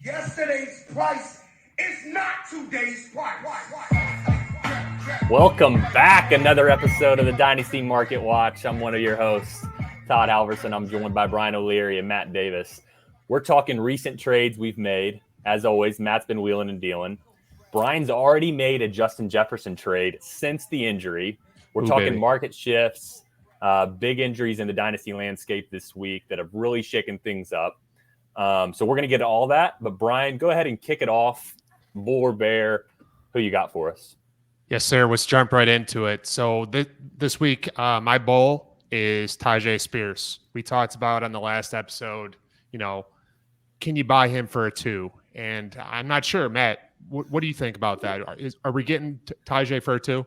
Yesterday's price is not today's price. Welcome back. Another episode of the Dynasty Market Watch. I'm one of your hosts, Todd Halverson. I'm joined by Brian O'Leary and Matt Davis. We're talking recent trades we've made. As always, Matt's been wheeling and dealing. Brian's already made a Justin Jefferson trade since the injury. We're talking market shifts, big injuries in the Dynasty landscape this week that have really shaken things up. So we're going to get to all that. But Brian, go ahead and kick it off. Bull or bear, who you got for us? Yes, sir. Let's jump right into it. So this week, my bull is Tyjae Spears. We talked about on the last episode, can you buy him for a 2? And I'm not sure, Matt, what do you think about that? Are we getting Tyjae for a 2?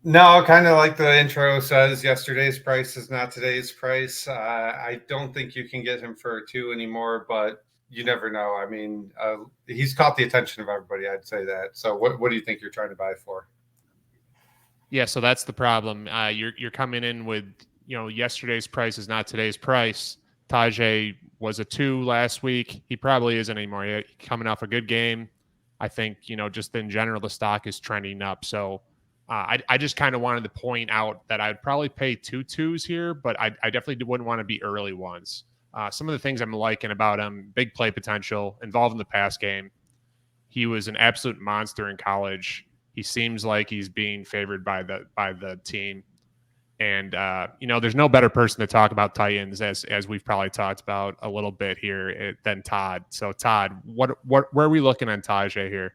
No, kind of like the intro says, yesterday's price is not today's price. I don't think you can get him for a 2 anymore, but you never know. I mean, he's caught the attention of everybody, I'd say that. So what do you think you're trying to buy for? Yeah, so that's the problem. You're coming in with, yesterday's price is not today's price. Tyjae was a 2 last week. He probably isn't anymore. He's coming off a good game. I think, just in general, the stock is trending up. So I just kind of wanted to point out that I'd probably pay 2 2s here, but I definitely wouldn't want to be early ones. Some of the things I'm liking about him: big play potential, involved in the pass game. He was an absolute monster in college. He seems like he's being favored by the team. And, there's no better person to talk about Titans, as we've probably talked about a little bit here, than Todd. So, Todd, where are we looking on Tyjae here?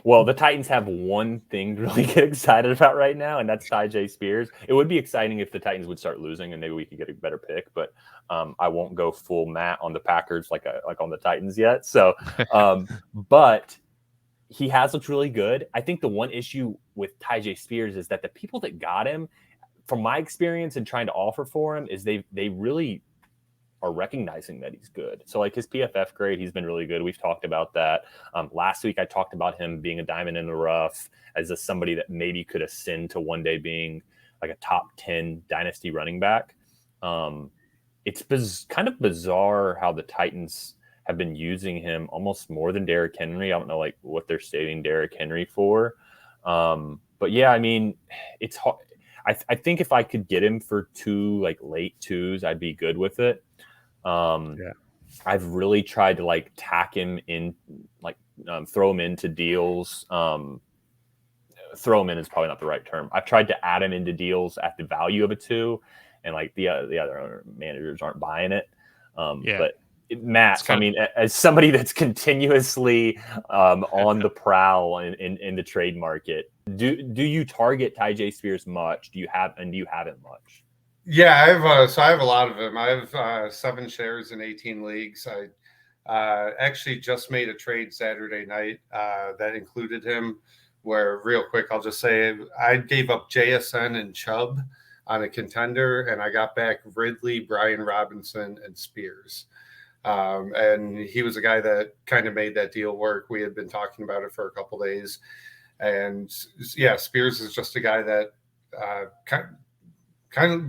Well, the Titans have one thing to really get excited about right now, and that's Tyjae Spears. It would be exciting if the Titans would start losing, and maybe we could get a better pick. But I won't go full Matt on the Packers like on the Titans yet. So, but he has looked really good. I think the one issue with Tyjae Spears is that the people that got him, from my experience and trying to offer for him, is they really are recognizing that he's good. So like his PFF grade, he's been really good. We've talked about that. Last week, I talked about him being a diamond in the rough as somebody that maybe could ascend to one day being like a top 10 dynasty running back. It's kind of bizarre how the Titans have been using him almost more than Derrick Henry. I don't know like what they're stating Derrick Henry for. But yeah, I mean, it's hard. I think if I could get him for 2 like late 2s, I'd be good with it. I've really tried to like tack him in, like throw him into deals. Throw him in is probably not the right term. I've tried to add him into deals at the value of a 2, and like the other managers aren't buying it. But Matt, I mean, as somebody that's continuously on the prowl in the trade market, do you target Tyjae Spears much? Do you have it much? Yeah, I have a lot of them. I have 7 shares in 18 leagues. I actually just made a trade Saturday night that included him. Where real quick, I'll just say I gave up JSN and Chubb on a contender, and I got back Ridley, Brian Robinson, and Spears. And he was a guy that kind of made that deal work. We had been talking about it for a couple of days. And yeah, Spears is just a guy that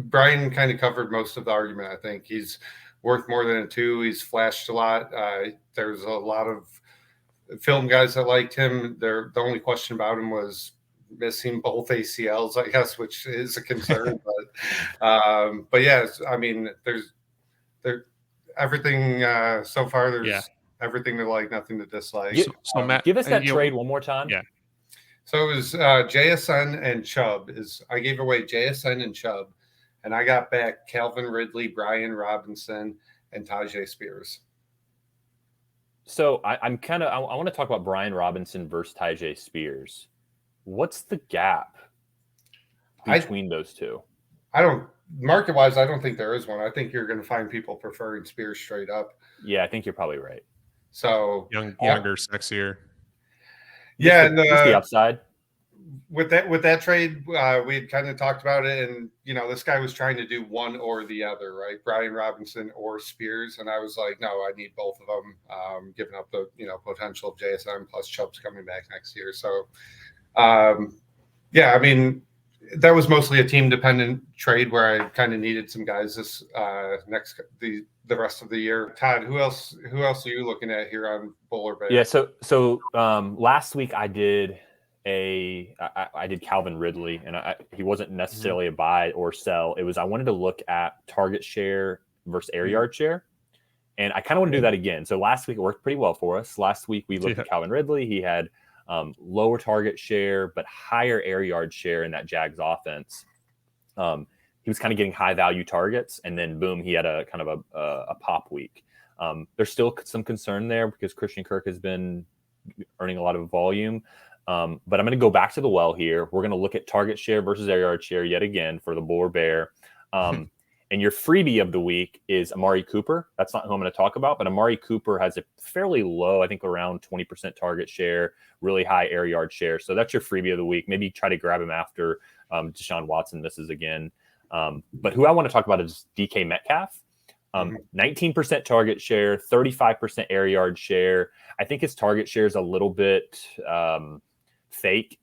Brian kind of covered most of the argument. I think he's worth more than a 2. He's flashed a lot. There's a lot of film guys that liked him. The only question about him was missing both ACLs, I guess, which is a concern. but yeah, I mean, there's everything so far. There's everything to like, nothing to dislike. So Matt, give us that trade one more time. Yeah. So it was JSN and Chubb. I gave away JSN and Chubb, and I got back Calvin Ridley, Brian Robinson, and Tyjae Spears. So I want to talk about Brian Robinson versus Tyjae Spears. What's the gap between those two? Market-wise, I don't think there is one. I think you're going to find people preferring Spears straight up. Yeah, I think you're probably right. So younger, sexier. Yeah, and the upside with that trade, we had kind of talked about it, and this guy was trying to do one or the other, right? Brian Robinson or Spears, and I was like, no, I need both of them. Giving up the potential of JSN plus Chubb's coming back next year, so yeah, I mean, that was mostly a team dependent trade where I kind of needed some guys this the rest of the year. Todd, who else are you looking at here on Bull or Bear? Yeah, so last week I did I did Calvin Ridley, and he wasn't necessarily a buy or sell. It was I wanted to look at target share versus air yard share, and I kind of want to do that again. So last week it worked pretty well for us. Last week we looked at Calvin Ridley. He had lower target share but higher air yard share in that Jags offense. He was kind of getting high value targets, and then boom, he had a kind of a pop week. There's still some concern there because Christian Kirk has been earning a lot of volume. But I'm going to go back to the well here. We're going to look at target share versus air yard share yet again for the Bull or Bear. And your freebie of the week is Amari Cooper. That's not who I'm going to talk about, but Amari Cooper has a fairly low, I think around 20% target share, really high air yard share. So that's your freebie of the week. Maybe try to grab him after Deshaun Watson misses again. But who I want to talk about is DK Metcalf. 19% target share, 35% air yard share. I think his target share is a little bit fake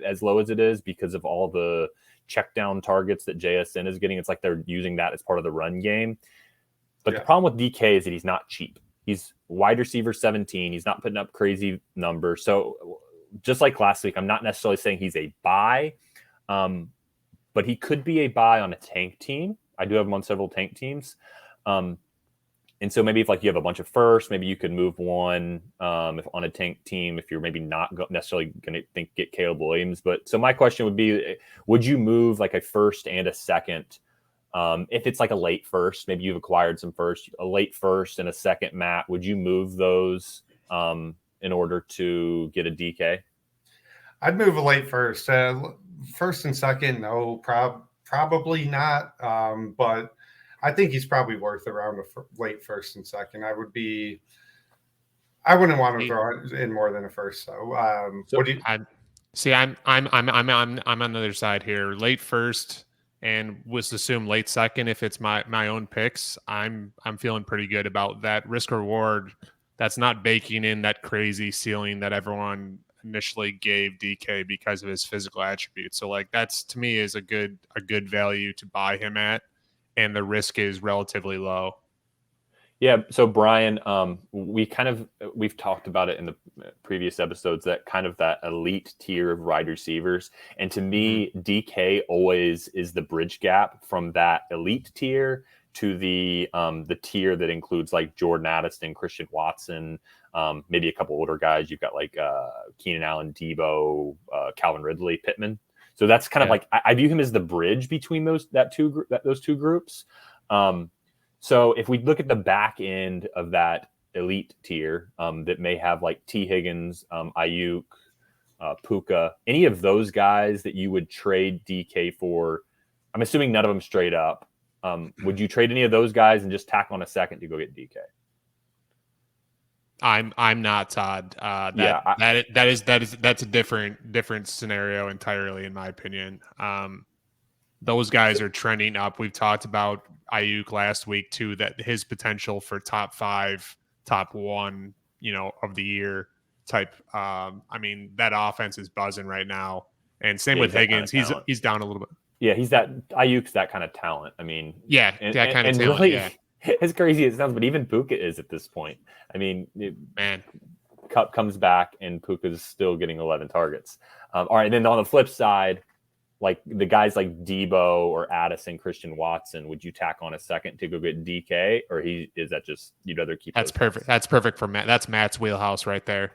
as low as it is because of all the check down targets that JSN is getting. It's like they're using that as part of the run game. But the problem with DK is that he's not cheap. He's wide receiver 17. He's not putting up crazy numbers. So just like last week, I'm not necessarily saying he's a buy, but he could be a buy on a tank team. I do have him on several tank teams. And so maybe if like you have a bunch of firsts, maybe you could move one if on a tank team, if you're maybe not necessarily going to get Caleb Williams. But so my question would be, would you move like a first and a second? If it's like a late first, maybe you've acquired some first, a late first and a second, Matt, would you move those in order to get a DK? I'd move a late first. First and second, no, probably not. But I think he's probably worth around a late first and second. I wouldn't want to throw in more than a first. So what do you see? I'm on the other side here. Late first and was assume late second. If it's my own picks, I'm feeling pretty good about that risk reward. That's not baking in that crazy ceiling that everyone initially gave DK because of his physical attributes. So like that's to me is a good value to buy him at. And the risk is relatively low. Yeah. So Brian, we've talked about it in the previous episodes, that kind of that elite tier of wide receivers. And to me, DK always is the bridge gap from that elite tier to the tier that includes like Jordan Addison, Christian Watson, maybe a couple older guys. You've got like Keenan Allen, Debo, Calvin Ridley, Pittman. So that's kind of like I view him as the bridge between those two groups. So if we look at the back end of that elite tier that may have like T. Higgins, Ayuk, Puka, any of those guys that you would trade DK for, I'm assuming none of them straight up. Would you trade any of those guys and just tack on a second to go get DK? I'm not Todd. That's a different scenario entirely, in my opinion. Those guys are trending up. We've talked about Ayuk last week too, that his potential for top 5, top 1, of the year type. I mean, that offense is buzzing right now. And same with Higgins. He's down a little bit. Yeah, Ayuk's that kind of talent. I mean, that kind of talent. Really, as crazy as it sounds, but even Puka is at this point. I mean, Cup comes back and Puka's still getting 11 targets. All right, and then on the flip side, like the guys like Debo or Addison, Christian Watson, would you tack on a second to go get DK, or is that just you'd rather keep? That's perfect. That's perfect for Matt. That's Matt's wheelhouse right there.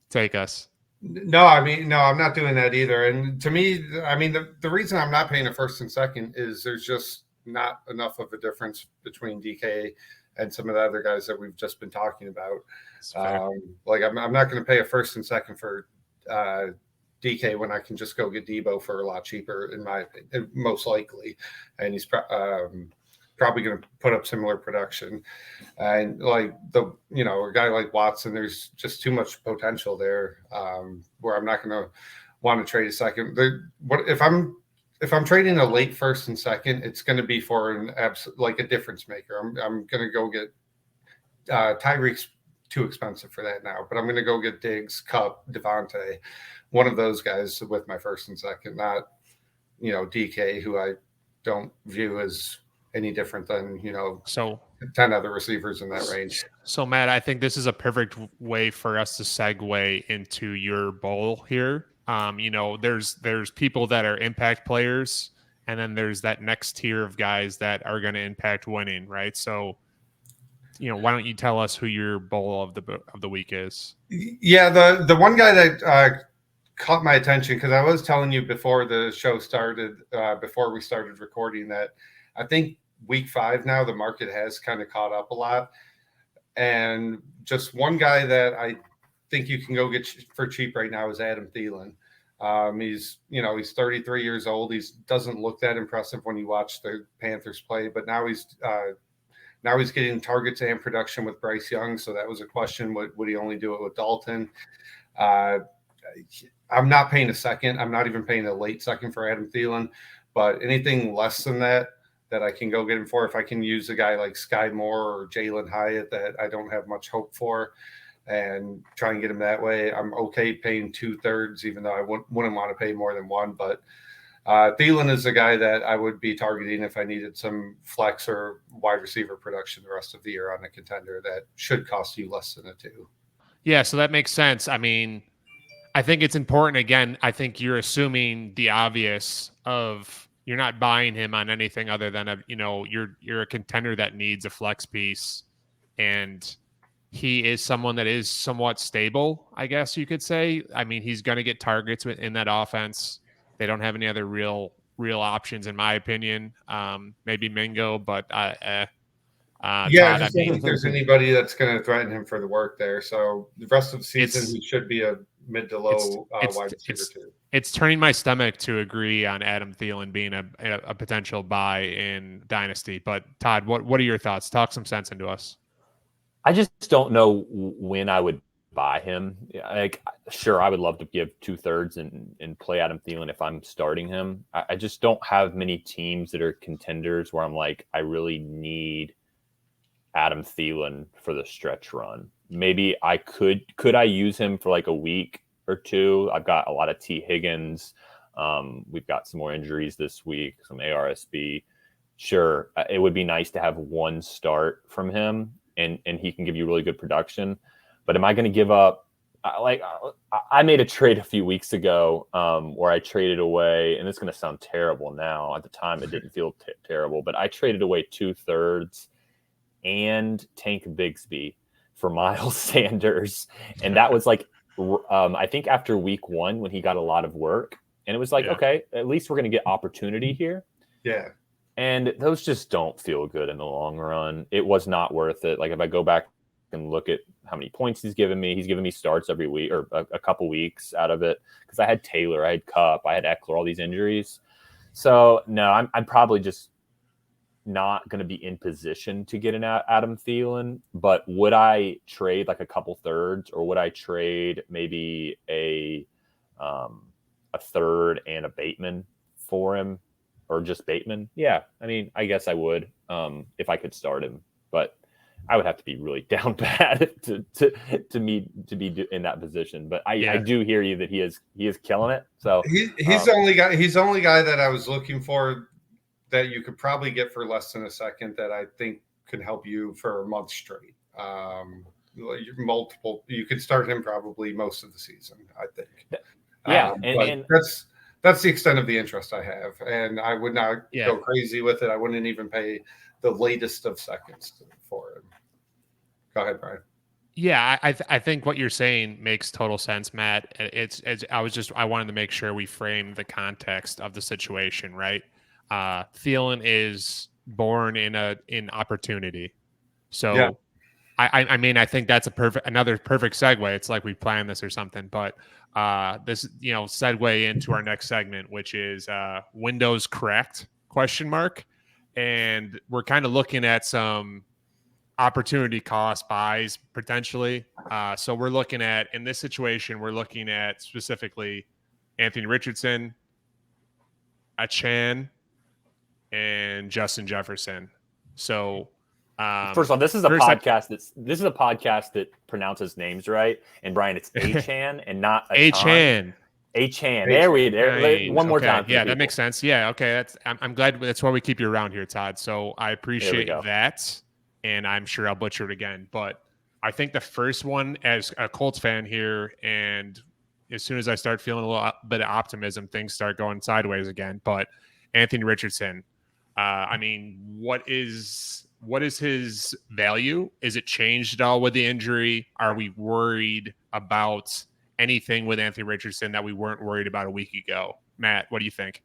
Take us. No, I'm not doing that either. And to me, I mean, the reason I'm not paying a first and second is there's just not enough of a difference between DK and some of the other guys that we've just been talking about. Like I'm not going to pay a first and second for DK when I can just go get Debo for a lot cheaper, in my opinion, most likely. And he's probably going to put up similar production. And like a guy like Watson, there's just too much potential there where I'm not going to want to trade a second. If I'm trading a late first and second, it's going to be for a difference maker. I'm going to go get Tyreek's too expensive for that now, but I'm going to go get Diggs, Cup, Devontae, one of those guys with my first and second, DK, who I don't view as any different than, So 10 other receivers in that range. So, Matt, I think this is a perfect way for us to segue into your bowl here. There's people that are impact players, and then there's that next tier of guys that are going to impact winning, right? So, why don't you tell us who your bowl of the week is? Yeah, the one guy that caught my attention, because I was telling you before the show started, before we started recording, that I think week 5 now the market has kind of caught up a lot. And just one guy that I think you can go get for cheap right now is Adam Thielen. He's 33 years old. He doesn't look that impressive when you watch the Panthers play, but now he's getting targets and production with Bryce Young. So that was a question: would he only do it with Dalton? I'm not paying a second. I'm not even paying a late second for Adam Thielen, but anything less than that I can go get him for, if I can use a guy like Sky Moore or Jalen Hyatt that I don't have much hope for, and try and get him that way, I'm okay paying 2/3, even though I wouldn't want to pay more than one. But Thielen is a guy that I would be targeting if I needed some flex or wide receiver production the rest of the year on a contender that should cost you less than a 2. Yeah, so that makes sense. I mean, I think it's important. Again, I think you're assuming the obvious of you're not buying him on anything other than you're a contender that needs a flex piece, and he is someone that is somewhat stable, I guess you could say. I mean, he's going to get targets in that offense. They don't have any other real options, in my opinion. Maybe Mingo, but I Todd, just don't think there's anybody that's going to threaten him for the work there. So the rest of the season, he should be a mid to low wide receiver too. It's turning my stomach to agree on Adam Thielen being a potential buy in Dynasty. But Todd, what are your thoughts? Talk some sense into us. I just don't know when I would buy him. Like, sure, I would love to give 2/3 and play Adam Thielen if I'm starting him. I just don't have many teams that are contenders where I'm like, I really need Adam Thielen for the stretch run. Maybe I could I use him for like a week or two? I've got a lot of T. Higgins. We've got some more injuries this week, some ARSB. Sure, it would be nice to have one start from him, and he can give you really good production. But am I going to give up? I made a trade a few weeks ago where I traded away, and it's going to sound terrible now. At the time, it didn't feel terrible, but I traded away 2/3 and Tank Bigsby for Miles Sanders. And that was like, I think after week 1 when he got a lot of work, and it was like, okay, at least we're going to get opportunity here. Yeah. And those just don't feel good in the long run. It was not worth it. Like, if I go back and look at how many points he's given me starts every week or a couple weeks out of it. Cause I had Taylor, I had Kupp, I had Eckler, all these injuries. So no, I'm probably just not going to be in position to get an Adam Thielen, but would I trade like a couple thirds, or would I trade maybe a third and a Bateman for him, or just Bateman? Yeah. I mean, I guess I would, if I could start him, but I would have to be really down bad to be in that position. But I do hear you that he is killing it. So he's the only guy. He's the only guy that I was looking for that you could probably get for less than a second that I think could help you for a month straight. You could start him probably most of the season, I think. Yeah, and that's the extent of the interest I have, and I would not go crazy with it. I wouldn't even pay the latest of seconds for him. Go ahead, Brian. Yeah, I think what you're saying makes total sense, Matt. I wanted to make sure we frame the context of the situation, right? Thielen is born in opportunity. So yeah. I mean, I think that's another perfect segue. It's like we planned this or something, but this, segue into our next segment, which is Windows cracked ? And we're kind of looking at some opportunity cost buys potentially. So we're looking at, in this situation, we're looking at specifically Anthony Richardson, Achane, and Justin Jefferson. So first of all, this is a podcast that pronounces names right. And Brian, it's Achane and not Achane. H-Chan. There we one more time. Yeah, that makes sense. Yeah, okay. I'm glad that's why we keep you around here, Todd. So I appreciate that, and I'm sure I'll butcher it again. But I think the first one, as a Colts fan here, and as soon as I start feeling a little bit of optimism, things start going sideways again. But Anthony Richardson, I mean, what is his value? Is it changed at all with the injury? Are we worried about anything with Anthony Richardson that we weren't worried about a week ago? Matt, what do you think?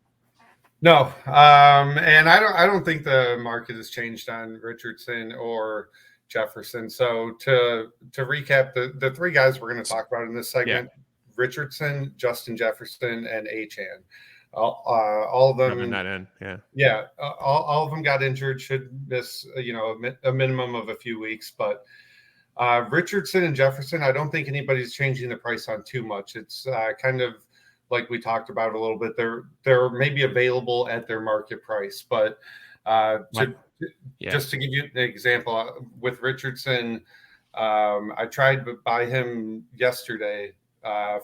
No, and I don't think the market has changed on Richardson or Jefferson. So to recap, the three guys we're going to talk about in this segment: Richardson, Justin Jefferson, and Achane. All of them rubbing that in, all of them got injured, should miss a minimum of a few weeks, but Richardson and Jefferson, I don't think anybody's changing the price on too much. It's kind of like we talked about a little bit. They're maybe available at their market price, but just to give you an example, with Richardson, I tried to buy him yesterday. I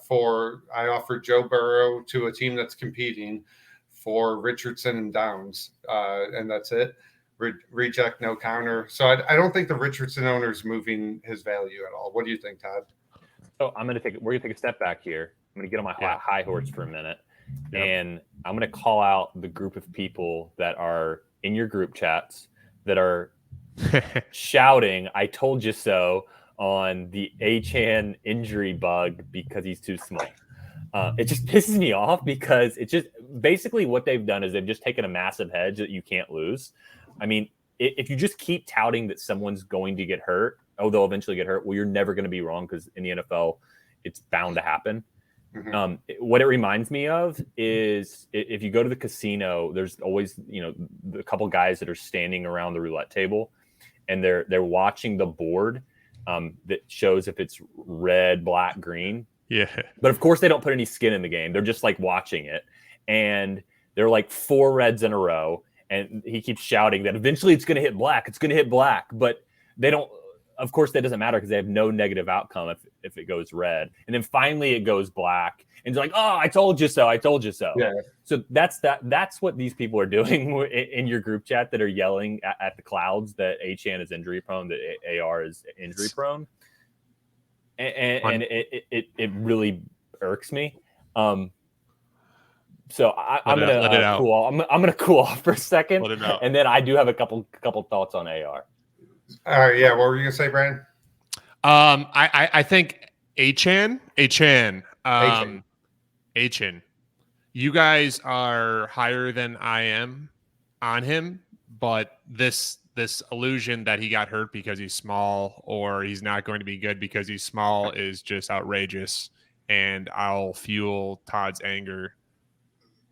offered Joe Burrow to a team that's competing for Richardson and Downs, and that's it. Reject, no counter. So I don't think the Richardson owner is moving his value at all. What do you think, Todd? So we're gonna take a step back here. I'm gonna get on my high horse for a minute, and I'm gonna call out the group of people that are in your group chats that are shouting "I told you so" on the Achane injury bug because he's too small. It just pisses me off because it's just basically what they've done is they've just taken a massive hedge that you can't lose. I mean, if you just keep touting that someone's going to get hurt, they'll eventually get hurt. Well, you're never going to be wrong because in the NFL, it's bound to happen. Mm-hmm. What it reminds me of is if you go to the casino, there's always, a couple guys that are standing around the roulette table and they're watching the board that shows if it's red, black, green. Yeah. But of course they don't put any skin in the game. They're just like watching it. And they're like 4 reds in a row. And he keeps shouting that eventually it's going to hit black. It's going to hit black. But they don't, of course, that doesn't matter because they have no negative outcome if it goes red. And then finally it goes black. And it's like, oh, I told you so. I told you so. Yeah. So that's what these people are doing in your group chat that are yelling at the clouds that Achane is injury prone, that AR is injury prone. And it really irks me. So I'm gonna cool. I'm gonna cool off for a second, and then I do have a couple thoughts on AR. All right, yeah. What were you gonna say, Brian? I think Achane. You guys are higher than I am on him, but this illusion that he got hurt because he's small or he's not going to be good because he's small is just outrageous, and I'll fuel Todd's anger.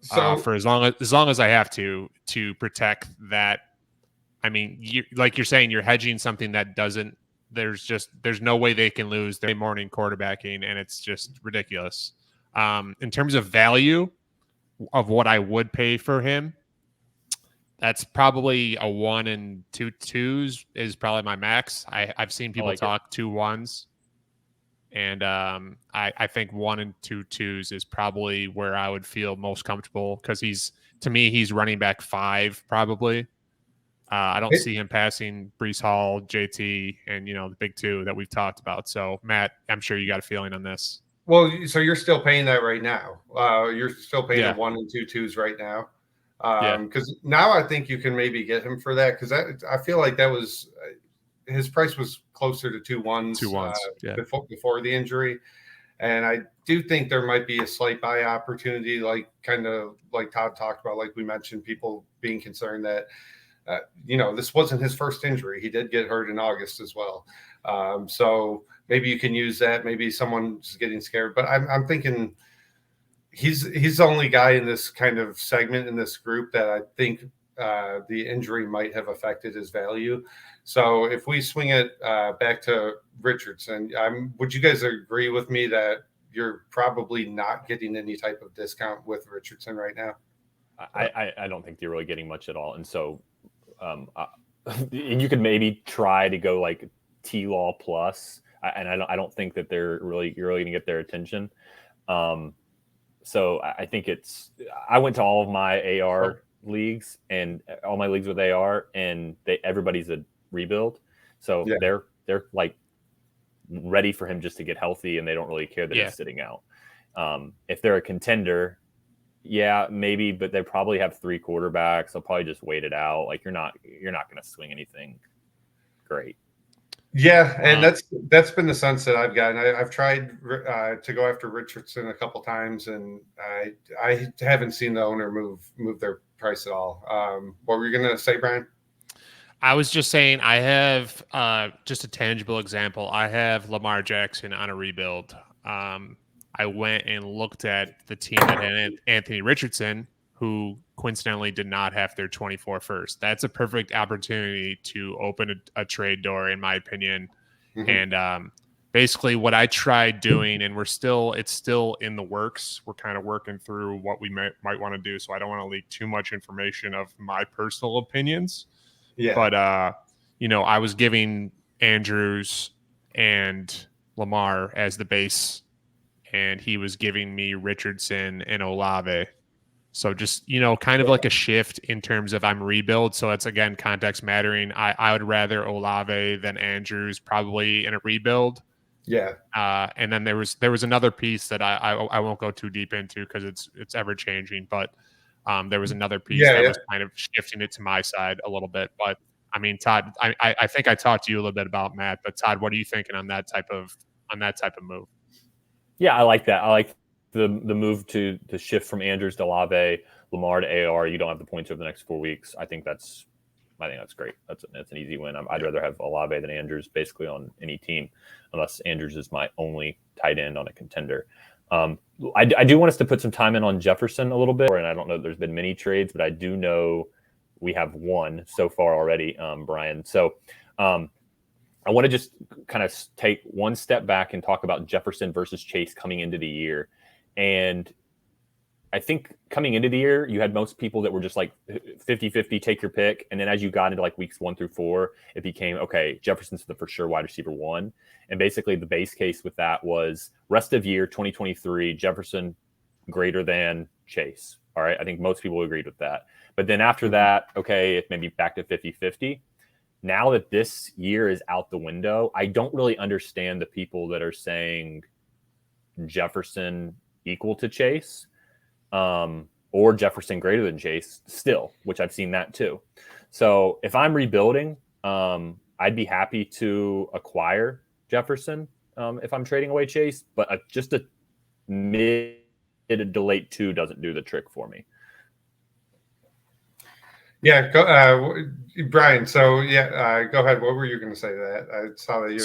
So for as long as I have to protect that. I mean, like you're saying, you're hedging something that doesn't. There's no way they can lose their morning quarterbacking, and it's just ridiculous. In terms of value of what I would pay for him, that's probably a 1 and 2 twos is probably my max. I've seen people talk 2 1s. And I think 1 and 2 twos is probably where I would feel most comfortable because he's running back 5 probably. I don't see him passing Breece Hall, JT, and the big 2 that we've talked about. So Matt, I'm sure you got a feeling on this. Well, so you're still paying that right now. You're still paying the 1 and 2 twos right now. Because now I think you can maybe get him for that because I feel like that was his price was closer to 2 1s, before the injury. And I do think there might be a slight buy opportunity, kind of like Todd talked about, like we mentioned, people being concerned that, this wasn't his first injury. He did get hurt in August as well. So maybe you can use that. Maybe someone's getting scared. But I'm thinking he's the only guy in this kind of segment in this group that I think the injury might have affected his value. So if we swing it back to Richardson, would you guys agree with me that you're probably not getting any type of discount with Richardson right now? I don't think you're really getting much at all. And so you could maybe try to go like T-Law plus, and I don't think that you're really going to get their attention. So I think I went to all of my AR leagues and all my leagues with AR, and everybody's a rebuild. So they're like ready for him just to get healthy, and they don't really care that he's sitting out. If they're a contender, yeah, maybe, but they probably have 3 quarterbacks. They'll probably just wait it out. Like you're not going to swing anything great. Yeah, and that's been the sense that I've gotten. I've tried to go after Richardson a couple times, and I haven't seen the owner move their price at all. What were you going to say, Brian? I was just saying I have just a tangible example. I have Lamar Jackson on a rebuild. I went and looked at the team that had Anthony Richardson, who coincidentally did not have their 24 first. That's a perfect opportunity to open a trade door, in my opinion. Mm-hmm. And basically what I tried doing, and it's still in the works. We're kind of working through what we might want to do. So I don't want to leak too much information of my personal opinions. Yeah. But, I was giving Andrews and Lamar as the base, and he was giving me Richardson and Olave. So just, kind of like a shift in terms of I'm rebuild. So it's, again, context mattering. I would rather Olave than Andrews probably in a rebuild. Yeah. And then there was another piece that I won't go too deep into because it's ever changing. But there was another piece that was kind of shifting it to my side a little bit. But I mean, Todd, I think I talked to you a little bit about Matt, but Todd, what are you thinking on that type of move? Yeah, I like that. I like the move to shift from Andrews to Olave, Lamar to AR. You don't have the points over the next 4 weeks. I think that's great. That's an easy win. I'd rather have Olave than Andrews basically on any team, unless Andrews is my only tight end on a contender. I do want us to put some time in on Jefferson a little bit, and I don't know if there's been many trades, but I do know we have one so far already, Brian. So I want to just kind of take one step back and talk about Jefferson versus Chase coming into the year. And I think coming into the year, you had most people that were just like 50-50, take your pick. And then as you got into like weeks 1 through 4, it became, okay, Jefferson's the for sure wide receiver 1. And basically the base case with that was rest of year 2023, Jefferson greater than Chase. All right. I think most people agreed with that. But then after that, okay, it may be back to 50-50. Now that this year is out the window, I don't really understand the people that are saying Jefferson equal to Chase. Or Jefferson greater than Chase still, which I've seen that too. So if I'm rebuilding, I'd be happy to acquire Jefferson if I'm trading away Chase, but just a mid to late 2 doesn't do the trick for me. Yeah, Brian. So go ahead. What were you going to say to that? I saw that you.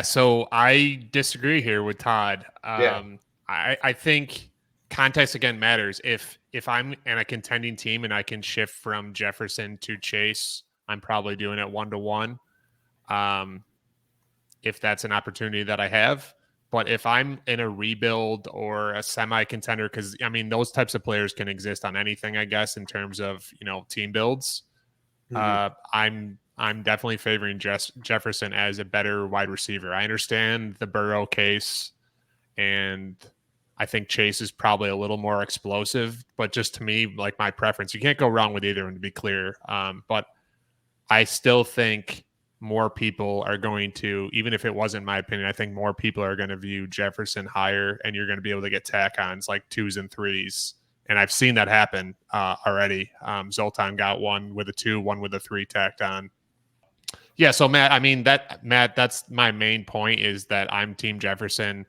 So I disagree here with Todd. I think context again matters. If I'm in a contending team and I can shift from Jefferson to Chase, I'm probably doing it 1-to-1. If that's an opportunity that I have. But if I'm in a rebuild or a semi-contender, because, I mean, those types of players can exist on anything, I guess, in terms of, team builds. Mm-hmm. I'm definitely favoring Jefferson as a better wide receiver. I understand the Burrow case, and I think Chase is probably a little more explosive. But just to me, like my preference, you can't go wrong with either, and to be clear. But I still think more people are going to, even if it wasn't my opinion, I think more people are going to view Jefferson higher, and you're going to be able to get tack-ons like 2s and 3s. And I've seen that happen already. Zoltan got one with a 2, one with a 3 tacked on. Yeah, so Matt, that's my main point, is that I'm Team Jefferson,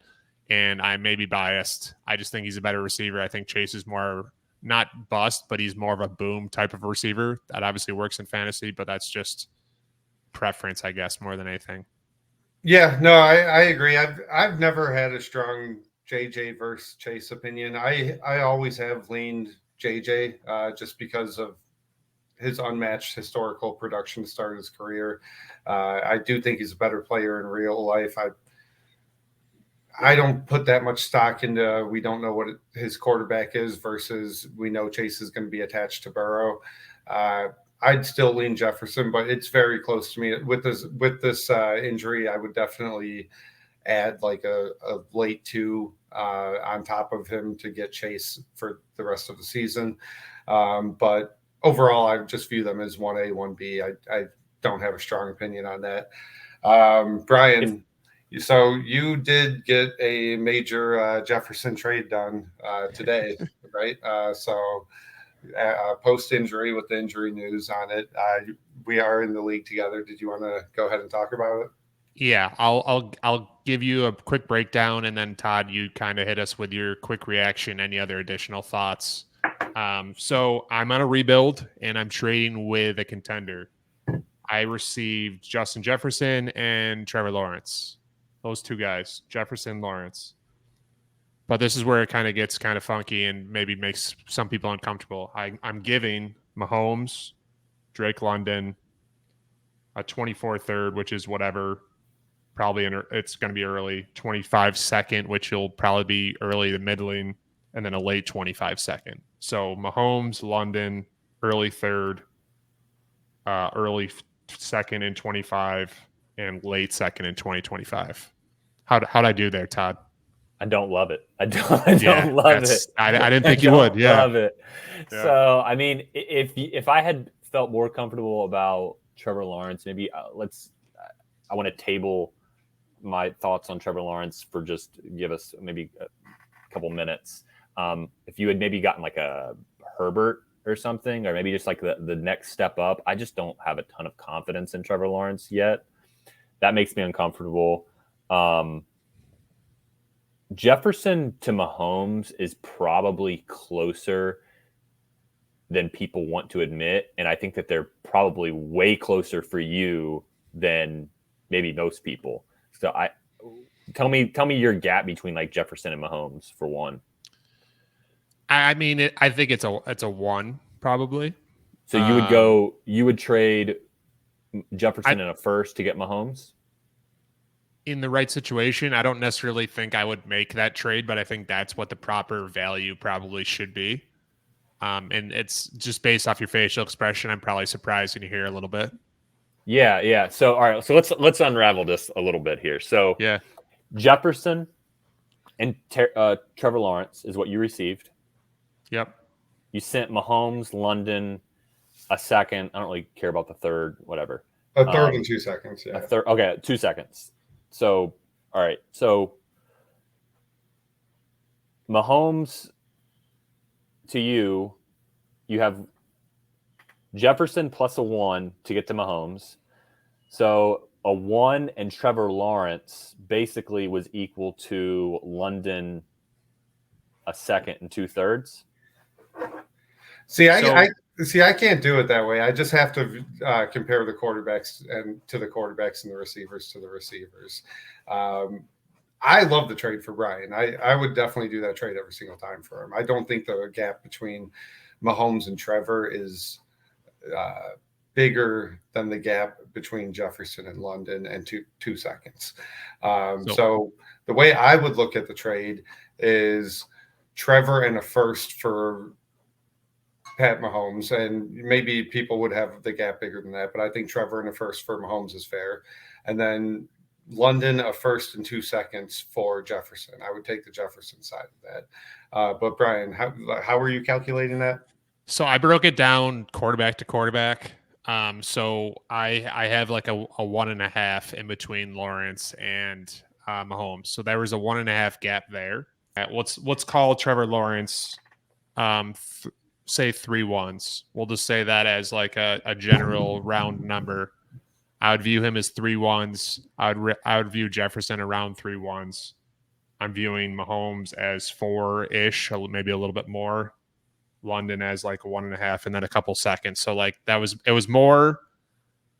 and I may be biased. I just think he's a better receiver. I think Chase is more, not bust, but he's more of a boom type of receiver. That obviously works in fantasy, but that's just preference, I guess, more than anything. Yeah, no, I agree. I've never had a strong JJ versus Chase opinion. I always have leaned JJ just because of his unmatched historical production to start his career. I do think he's a better player in real life. I don't put that much stock into, we don't know what his quarterback is versus we know Chase is going to be attached to Burrow. I'd still lean Jefferson, but it's very close to me. With this injury, I would definitely add like a late 2 on top of him to get Chase for the rest of the season. But overall, I just view them as 1A, 1B. I don't have a strong opinion on that. Brian, so you did get a major Jefferson trade done today, right? So post injury with the injury news on it, we are in the league together. Did you want to go ahead and talk about it? Yeah, I'll give you a quick breakdown, and then Todd, you kind of hit us with your quick reaction. Any other additional thoughts? So I'm on a rebuild, and I'm trading with a contender. I received Justin Jefferson and Trevor Lawrence. Those 2 guys, Jefferson, Lawrence. But this is where it kind of gets kind of funky and maybe makes some people uncomfortable. I'm giving Mahomes, Drake London, a 24 third, which is whatever. Probably it's going to be early 25 second, which will probably be early to middling, and then a late 25 second. So Mahomes, London, early third, early second in 25, and late second in 2025. How'd I do there, Todd? I don't love it. I don't love it. I didn't think you would. Yeah, love it. Yeah. So I mean, if I had felt more comfortable about Trevor Lawrence, maybe I want to table my thoughts on Trevor Lawrence for just give us maybe a couple minutes. If you had maybe gotten like a Herbert or something, or maybe just like the next step up, I just don't have a ton of confidence in Trevor Lawrence yet. That makes me uncomfortable. Jefferson to Mahomes is probably closer than people want to admit, and I think that they're probably way closer for you than maybe most people. So tell me your gap between like Jefferson and Mahomes for one. I mean, I think it's a 1 probably. So you would trade Jefferson in a first to get Mahomes? In the right situation, I don't necessarily think I would make that trade, but I think that's what the proper value probably should be. And it's just based off your facial expression. I'm probably surprised when you hear a little bit. Yeah. So all right, so let's unravel this a little bit here. So yeah, Jefferson and Trevor Lawrence is what you received. Yep. You sent Mahomes, London, a second. I don't really care about the third, whatever. A third in 2 seconds. Yeah. A third. Okay, 2 seconds. So all right. So Mahomes to you have Jefferson plus a 1 to get to Mahomes. So a 1 and Trevor Lawrence basically was equal to London a second and 2/3. I can't do it that way. I just have to compare the quarterbacks and the receivers to the receivers. I love the trade for Brian. I would definitely do that trade every single time for him. I don't think the gap between Mahomes and Trevor is bigger than the gap between Jefferson and London and 2 seconds. So the way I would look at the trade is Trevor and a first for Pat Mahomes, and maybe people would have the gap bigger than that, but I think Trevor and a first for Mahomes is fair. And then London, a first and 2 seconds for Jefferson. I would take the Jefferson side of that. But Brian, how were you calculating that? So I broke it down quarterback to quarterback. So I have like a 1.5 in between Lawrence and Mahomes. So there was a 1.5 gap there. Let's call Trevor Lawrence, say 3 1s. We'll just say that as like a general round number. I would view him as 3 1s. I would view Jefferson around 3 1s. I'm viewing Mahomes as 4-ish, maybe a little bit more. London as like a 1.5, and then a couple seconds. So like it was more.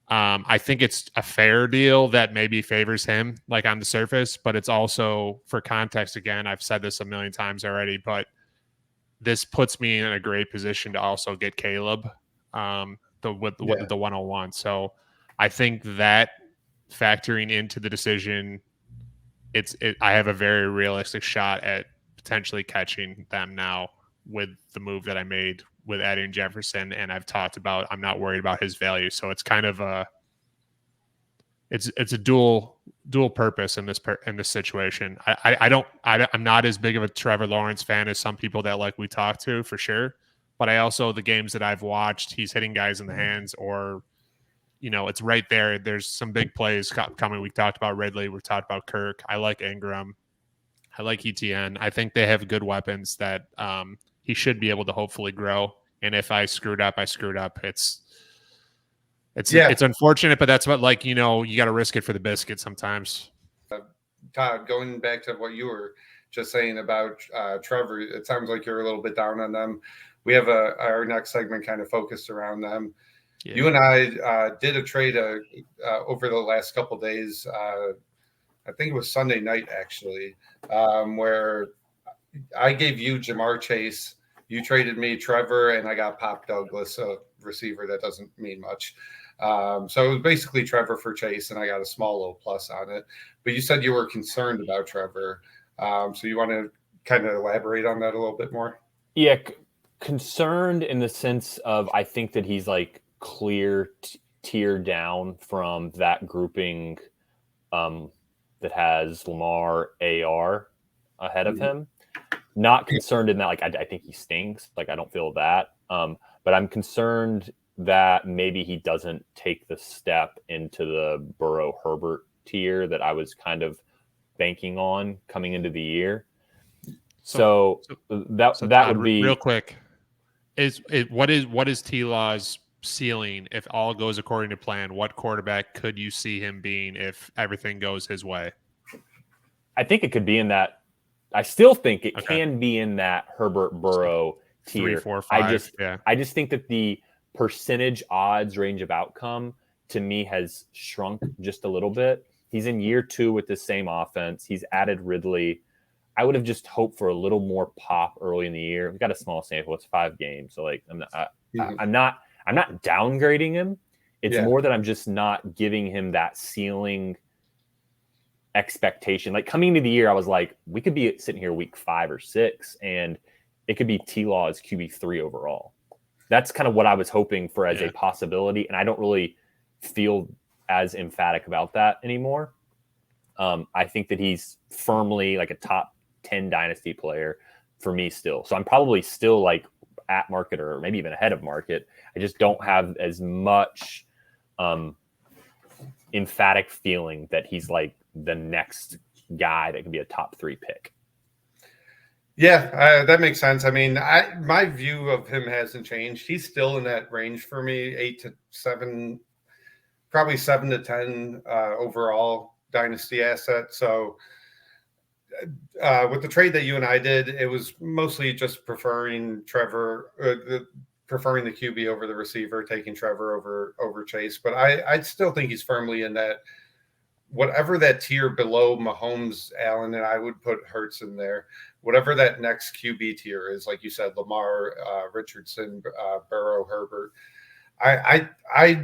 I think it's a fair deal that maybe favors him, like on the surface, but it's also for context. Again, I've said this a million times already, but this puts me in a great position to also get Caleb, with the 101. So I think that factoring into the decision, I have a very realistic shot at potentially catching them now with the move that I made with adding Jefferson. And I've talked about, I'm not worried about his value. So it's kind of it's a dual purpose in this situation. I'm not as big of a Trevor Lawrence fan as some people that like we talked to for sure, but I also, the games that I've watched, he's hitting guys in the hands, or it's right there. There's some big plays coming. We talked about Ridley, we talked about Kirk. I like Ingram, I like ETN. I think they have good weapons that he should be able to hopefully grow. And if I screwed up, I screwed up. It's unfortunate, but that's what, you got to risk it for the biscuit sometimes. Todd, going back to what you were just saying about Trevor, it sounds like you're a little bit down on them. We have our next segment kind of focused around them. Yeah. You and I did a trade over the last couple of days. I think it was Sunday night, actually, where I gave you Jamar Chase. You traded me Trevor, and I got Pop Douglas, a receiver that doesn't mean much. So it was basically Trevor for Chase, and I got a small little plus on it. But you said you were concerned about Trevor. So you want to kind of elaborate on that a little bit more? Yeah, concerned in the sense of, I think that he's like clear tier down from that grouping that has Lamar, AR ahead of him. Not concerned in that, like, I think he stinks. Like, I don't feel that. But I'm concerned that maybe he doesn't take the step into the Burrow-Herbert tier that I was kind of banking on coming into the year. So that would be real quick. What is T-Law's ceiling if all goes according to plan? What quarterback could you see him being if everything goes his way? I think it could be in that. I still think it can be in that Herbert Burrow tier. 3, 4, 5. I just think that the percentage odds range of outcome to me has shrunk just a little bit. He's in year 2 with the same offense. He's added Ridley. I would have just hoped for a little more pop early in the year. We've got a small sample. It's 5 games. So like, I'm not downgrading him. It's more that I'm just not giving him that ceiling expectation. Like coming into the year, I was like, we could be sitting here week 5 or 6, and it could be T-Law as QB3 overall. That's kind of what I was hoping for as a possibility, and I don't really feel as emphatic about that anymore. I think that he's firmly like a top 10 dynasty player for me still. So I'm probably still like at market or maybe even ahead of market. I just don't have as much emphatic feeling that he's like the next guy that can be a top 3 pick. Yeah, that makes sense. I mean, my view of him hasn't changed. He's still in that range for me, 8 to 7, probably 7 to 10 overall dynasty asset. So with the trade that you and I did, it was mostly just preferring Trevor, preferring the QB over the receiver, taking Trevor over Chase. But I still think he's firmly in that, whatever that tier below Mahomes, Allen, and I would put Hurts in there. Whatever that next QB tier is, like you said, Lamar, Richardson, Burrow, Herbert. I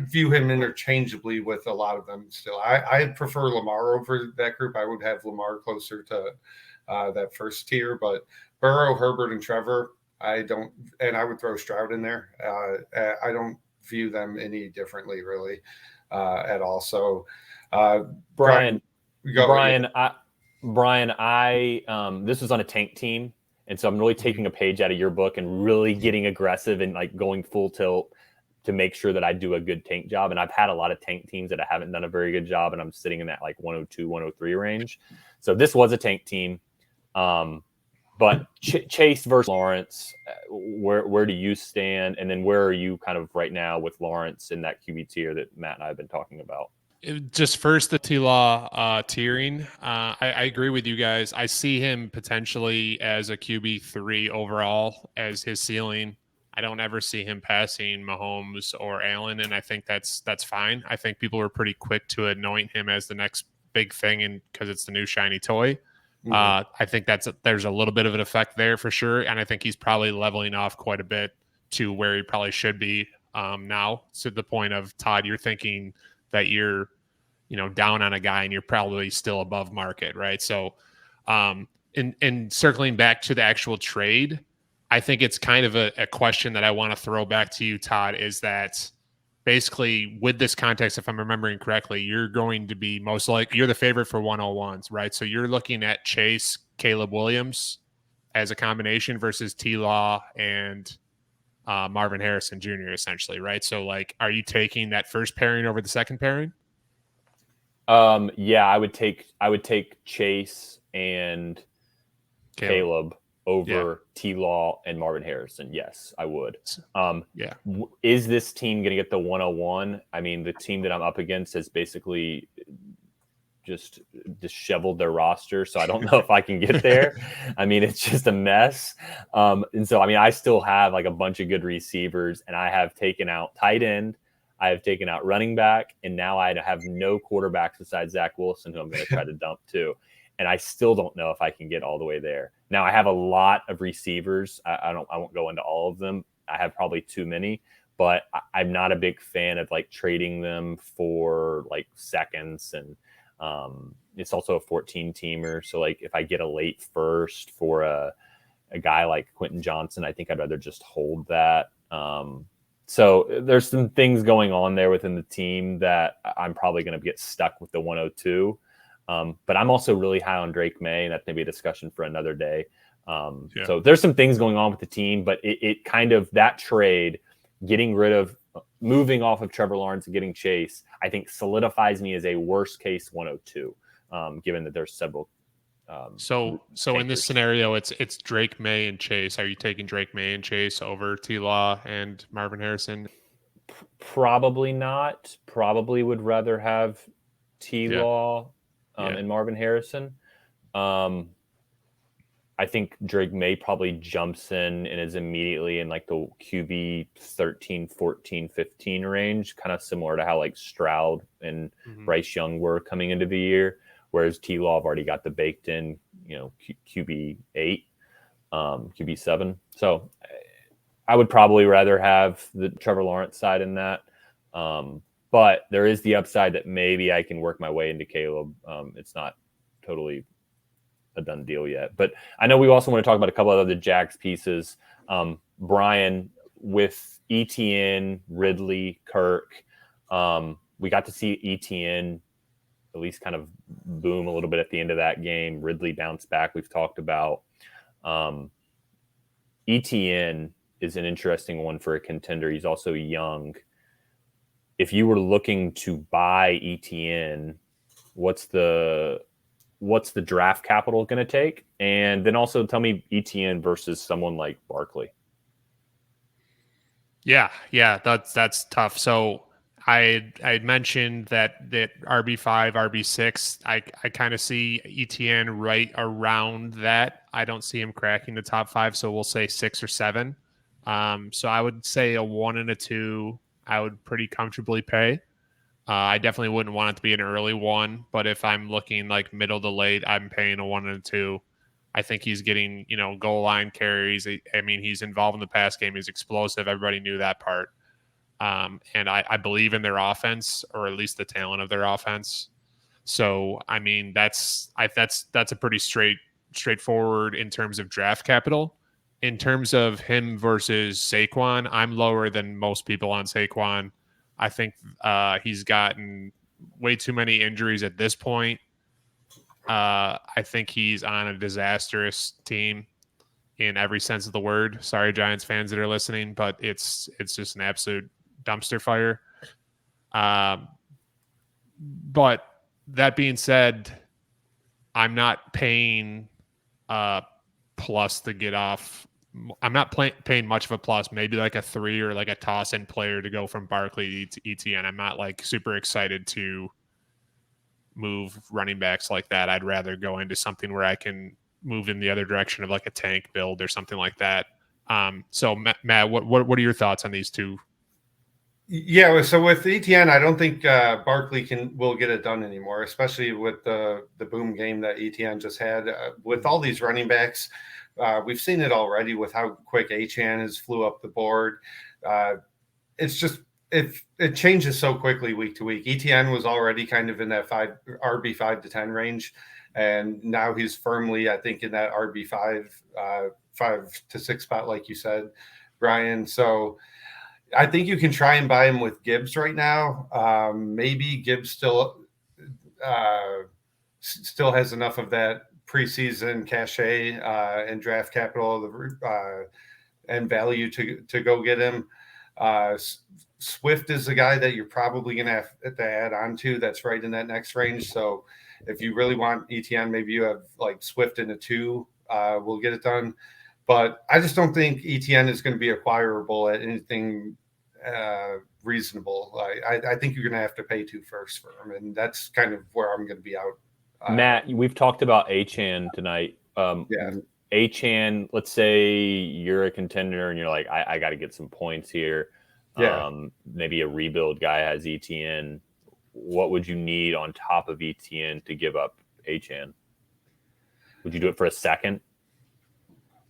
view him interchangeably with a lot of them still. I prefer Lamar over that group. I would have Lamar closer to that first tier, but Burrow, Herbert, and Trevor, I don't, and I would throw Stroud in there. I don't view them any differently, really, at all. So, Brian, this was on a tank team, and so I'm really taking a page out of your book and really getting aggressive and like going full tilt to make sure that I do a good tank job. And I've had a lot of tank teams that I haven't done a very good job, and I'm sitting in that like 102, 103 range. So this was a tank team. But Chase versus Lawrence, where do you stand? And then where are you kind of right now with Lawrence in that QB tier that Matt and I have been talking about? Just first, the T-Law tiering. I agree with you guys. I see him potentially as a QB3 overall as his ceiling. I don't ever see him passing Mahomes or Allen, and I think that's fine. I think people are pretty quick to anoint him as the next big thing, and because it's the new shiny toy. I think there's a little bit of an effect there for sure, and I think he's probably leveling off quite a bit to where he probably should be now. To the point of, Todd, you're thinking that you're down on a guy and you're probably still above market, right? So in circling back to the actual trade, I think it's kind of a question that I want to throw back to you, Todd, is that basically with this context, if I'm remembering correctly, you're going to be most likely you're the favorite for 101s, right? So you're looking at Chase, Caleb Williams as a combination versus T-Law and Marvin Harrison Jr. essentially, right? So like, are you taking that first pairing over the second pairing? Yeah, I would take Chase and Caleb over T-Law and Marvin Harrison. Yes, I would. Is this team going to get the 101? I mean, the team that I'm up against has basically just disheveled their roster, so I don't know if I can get there. I mean, it's just a mess. And so, I mean, I still have like a bunch of good receivers, and I have taken out tight end, I have taken out running back, and now I have no quarterbacks besides Zach Wilson, who I'm going to try to dump too. And I still don't know if I can get all the way there. Now I have a lot of receivers. I won't go into all of them. I have probably too many, but I'm not a big fan of like trading them for like seconds. And it's also a 14 teamer. So like if I get a late first for a guy like Quentin Johnson, I think I'd rather just hold that. So there's some things going on there within the team that I'm probably going to get stuck with the 102. But I'm also really high on Drake May, and that's maybe a discussion for another day. So there's some things going on with the team, but it kind of, that trade, moving off of Trevor Lawrence and getting Chase, I think solidifies me as a worst case 102, given that there's several. So in this scenario, it's Drake May and Chase. Are you taking Drake May and Chase over T-Law and Marvin Harrison? Probably not. Probably would rather have T-Law and Marvin Harrison. I think Drake May probably jumps in and is immediately in like the QB 13, 14, 15 range, kind of similar to how like Stroud and Bryce Young were coming into the year, whereas T-Law have already got the baked in, QB 8, QB 7. So I would probably rather have the Trevor Lawrence side in that. But there is the upside that maybe I can work my way into Caleb. It's not totally a done deal yet. But I know we also want to talk about a couple of other Jags pieces. Brian, with ETN, Ridley, Kirk, we got to see ETN at least kind of boom a little bit at the end of that game. Ridley bounced back, we've talked about. ETN is an interesting one for a contender. He's also young. If you were looking to buy ETN, what's the draft capital going to take? And then also tell me ETN versus someone like Barkley. Yeah, that's tough. So I mentioned that RB5, RB6, I kind of see ETN right around that. I don't see him cracking the top 5, so we'll say 6 or 7. So I would say a 1 and a 2 I would pretty comfortably pay. I definitely wouldn't want it to be an early 1, but if I'm looking like middle to late, I'm paying a 1 and a 2. I think he's getting, goal line carries. I mean, he's involved in the pass game. He's explosive. Everybody knew that part. And I believe in their offense, or at least the talent of their offense. So, I mean, that's a pretty straightforward in terms of draft capital. In terms of him versus Saquon, I'm lower than most people on Saquon. I think he's gotten way too many injuries at this point. I think he's on a disastrous team in every sense of the word. Sorry, Giants fans that are listening, but it's just an absolute dumpster fire. But that being said, I'm not paying plus to get off. I'm not paying much of a plus, maybe like a 3 or like a toss-in player to go from Barkley to ETN. I'm not like super excited to move running backs like that. I'd rather go into something where I can move in the other direction of like a tank build or something like that. So Matt, what are your thoughts on these two? Yeah, so with ETN, I don't think Barkley will get it done anymore, especially with the boom game that ETN just had. With all these running backs, we've seen it already with how quick Achane has flew up the board. It's just it changes so quickly week to week. ETN was already kind of in that RB 5 to 10 range, and now he's firmly, I think, in that RB 5 to 6 spot, like you said, Brian. So I think you can try and buy him with Gibbs right now. Maybe Gibbs still has enough of that preseason cachet and draft capital and value to go get him. Swift is the guy that you're probably going to have to add on to. That's right in that next range. So if you really want ETN, maybe you have like Swift in a 2. We'll get it done. But I just don't think ETN is going to be acquirable at anything reasonable. I think you're going to have to pay 2 first for him, and that's kind of where I'm going to be out. Matt, we've talked about Achane tonight. Achane, let's say you're a contender and you're like, I got to get some points here. Yeah. Maybe a rebuild guy has ETN. What would you need on top of ETN to give up Achane? Would you do it for a second?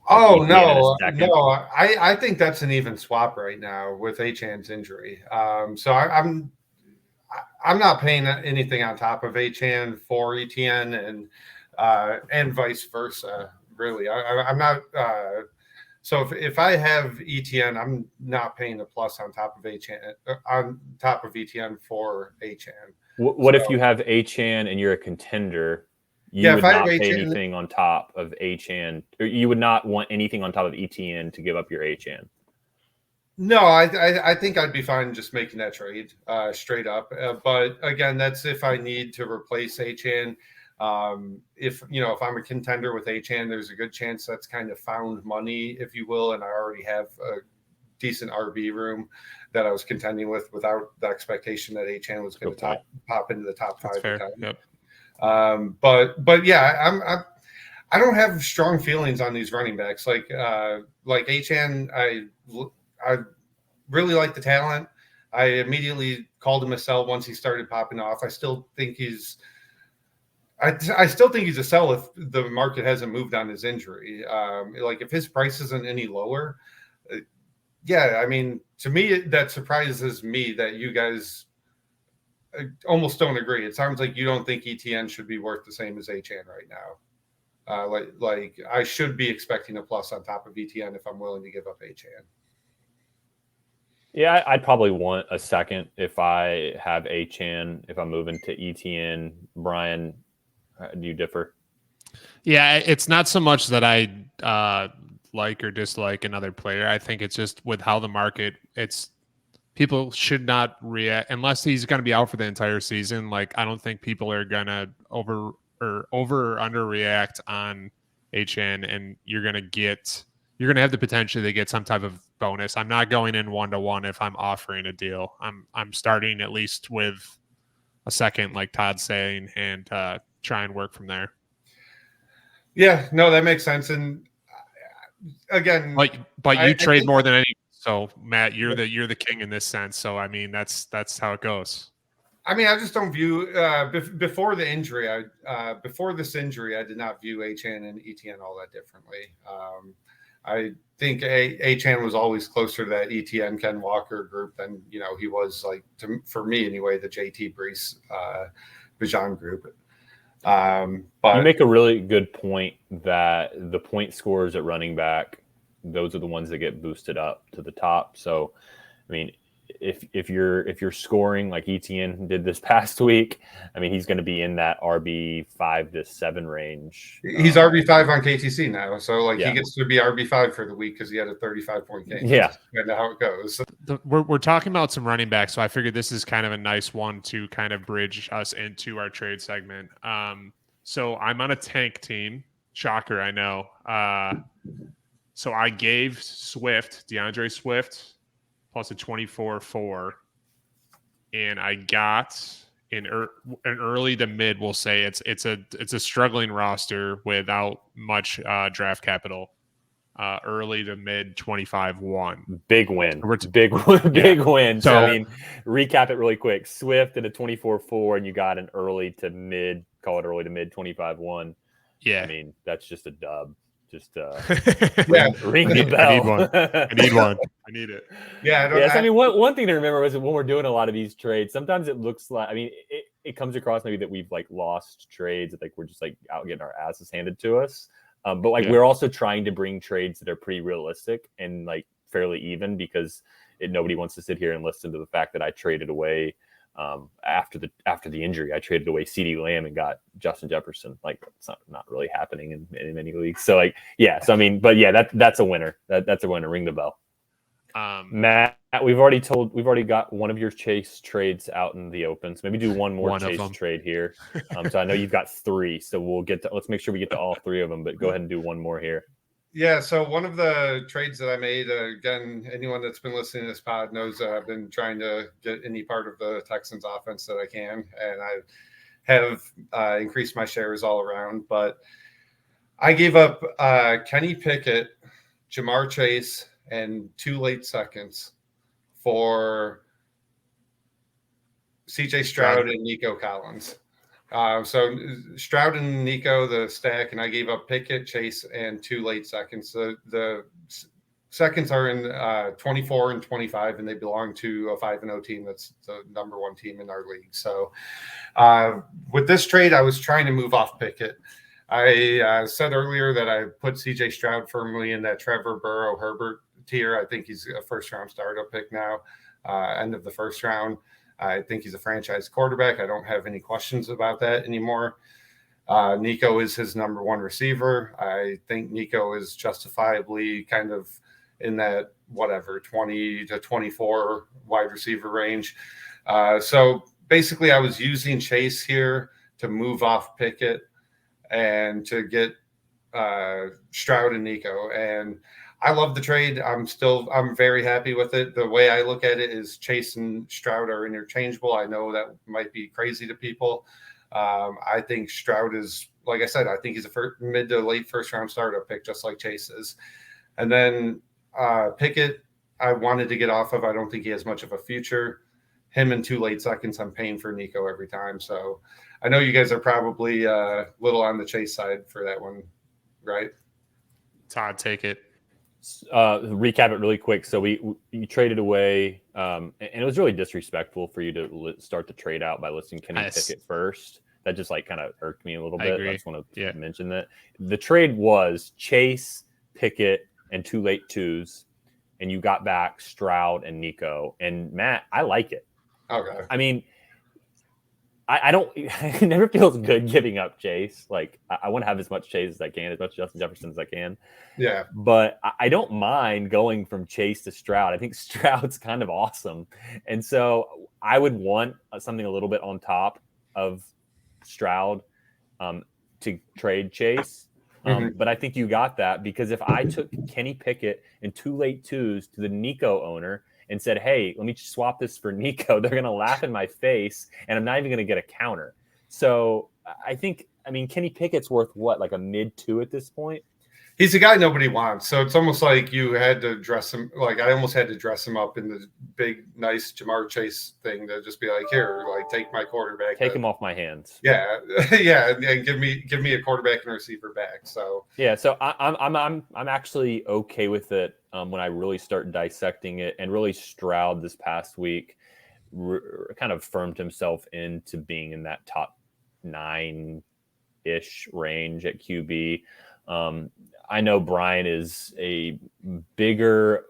Oh, no. I think that's an even swap right now with Achane's injury. So I'm not paying anything on top of Achane for ETN and vice versa. Really, I'm not. So if I have ETN, I'm not paying a plus on top of ETN for Achane. What if you have Achane and you're a contender? You would not pay anything on top of Achane, or you would not want anything on top of ETN to give up your Achane. No, I think I'd be fine just making that trade straight up. But again, that's if I need to replace Achane. If I'm a contender with Achane, there's a good chance that's kind of found money, if you will, and I already have a decent RB room that I was contending with without the expectation that Achane was going to pop into the top 5. Yep. But yeah, I don't have strong feelings on these running backs. Like Achane, I really like the talent. I immediately called him a sell once he started popping off. I still think he's a sell if the market hasn't moved on his injury. Like if his price isn't any lower, yeah, I mean, to me, that surprises me that you guys almost don't agree. It sounds like you don't think ETN should be worth the same as Achane right now. Like I should be expecting a plus on top of ETN if I'm willing to give up Achane. Yeah, I'd probably want a second if I have Achane. If I'm moving to ETN, Brian, do you differ? Yeah, it's not so much that I like or dislike another player. I think it's just with how the market. It's people should not react unless he's going to be out for the entire season. Like I don't think people are going to over or underreact on Achane, and you're going to have the potential to get some type of bonus. I'm not going in 1-to-1 if I'm offering a deal. I'm starting at least with a second, like Todd's saying, and try and work from there. Yeah, no, that makes sense. And again, but you trade more than any. So Matt, you're the king in this sense. So I mean, that's how it goes. I mean, I just don't view before the injury. Before this injury, I did not view Achane and ETN all that differently. I think Achane was always closer to that ETN Ken Walker group than he was for me anyway, the JT Brees Bijan group. But you make a really good point that the point scorers at running back, those are the ones that get boosted up to the top. So, I mean, if you're scoring like ETN did this past week, I mean, he's going to be in that RB 5 to 7 range. He's RB 5 on KTC now, so he gets to be RB 5 for the week because he had a 35-point game. Yeah, that's how it goes. We're talking about some running backs, so I figured this is kind of a nice one to kind of bridge us into our trade segment. So I'm on a tank team. Shocker, I know. So I gave DeAndre Swift, plus a 24-4, and I got an early to mid. We'll say it's a struggling roster without much draft capital. Early to mid 25-1. Big win. Big win. So I mean, recap it really quick. Swift and a 24-4, and you got an early to mid 25-1. Yeah, I mean that's just a dub. Just ring the bell. I need one. I need it. Yeah. I mean, one thing to remember is when we're doing a lot of these trades, sometimes it looks like, I mean, it comes across maybe that we've lost trades, that we're just out getting our asses handed to us. But we're also trying to bring trades that are pretty realistic and fairly even, because nobody wants to sit here and listen to the fact that I traded away after the injury. I traded away CeeDee Lamb and got Justin Jefferson. Like, it's not really happening in many leagues. So like, yeah. So I mean, but yeah, that's a winner. That's a winner. Ring the bell. Matt, we've already got one of your Chase trades out in the open. So maybe do one more Chase trade here. So I know you've got 3. So let's make sure we get to all 3 of them. But go ahead and do one more here. Yeah, so one of the trades that I made, again, anyone that's been listening to this pod knows that I've been trying to get any part of the Texans offense that I can, and I have increased my shares all around. But I gave up Kenny Pickett, Jamar Chase, and 2 late seconds for CJ Stroud and Nico Collins. So Stroud and Nico, the stack, and I gave up Pickett, Chase, and 2 late seconds. The seconds are in 24 and 25, and they belong to a 5-0 team that's the number 1 team in our league. So with this trade, I was trying to move off Pickett. I said earlier that I put CJ Stroud firmly in that Trevor Burrow Herbert tier. I think he's a first-round startup pick now, end of the first round. I think he's a franchise quarterback. I don't have any questions about that anymore. Nico is his number 1 receiver. I think Nico is justifiably kind of in that 20 to 24 wide receiver range. So basically I was using Chase here to move off Pickett and to get Stroud and Nico. And I love the trade. I'm very happy with it. The way I look at it is Chase and Stroud are interchangeable. I know that might be crazy to people. I think Stroud is, like I said, I think he's a mid to late first round startup pick, just like Chase is. And then Pickett, I wanted to get off of. I don't think he has much of a future. Him in 2 late seconds, I'm paying for Nico every time. So I know you guys are probably a little on the Chase side for that one, right? Todd, take it. Recap it really quick. So you traded away, and it was really disrespectful for you to start the trade out by listing Kenny Pickett first. That just kind of irked me a little bit. I just want to mention that the trade was Chase, Pickett, and 2 late 2s, and you got back Stroud and Nico. And Matt, I like it. Okay. I mean, I don't. It never feels good giving up Chase. Like I want to have as much Chase as I can, as much Justin Jefferson as I can. Yeah. But I don't mind going from Chase to Stroud. I think Stroud's kind of awesome, and so I would want something a little bit on top of Stroud to trade Chase. But I think you got that, because if I took Kenny Pickett and 2 late 2s to the Nico owner and said, hey, let me swap this for Nico, they're going to laugh in my face, and I'm not even going to get a counter. So I mean, Kenny Pickett's worth what, like a mid 2 at this point? He's a guy nobody wants. So it's almost like you had to dress him. Like I almost had to dress him up in the big, nice Jamar Chase thing to just be like, here, like take my quarterback. Take him off my hands. Yeah. Yeah. And give me a quarterback and a receiver back. So, yeah. So I'm actually okay with it when I really start dissecting it, and really Stroud this past week kind of firmed himself into being in that top 9-ish range at QB. I know Brian is a bigger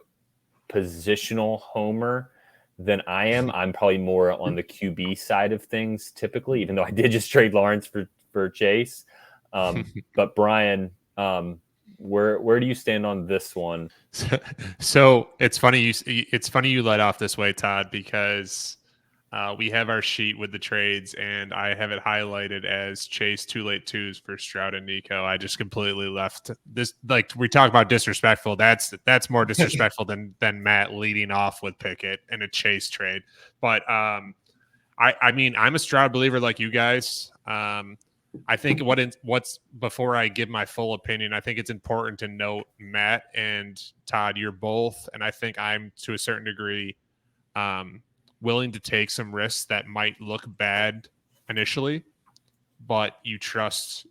positional homer than I am. I'm probably more on the QB side of things typically, even though I did just trade Lawrence for Chase. But Brian, where do you stand on this one? So it's funny you let off this way, Todd, because we have our sheet with the trades, and I have it highlighted as Chase 2 late 2s for Stroud and Nico. I just completely left this. Like we talk about disrespectful. That's more disrespectful than Matt leading off with Pickett and a Chase trade. But I mean, I'm a Stroud believer like you guys. I think what's before I give my full opinion, I think it's important to note, Matt and Todd, you're both, and I think I'm to a certain degree willing to take some risks that might look bad initially, but you trust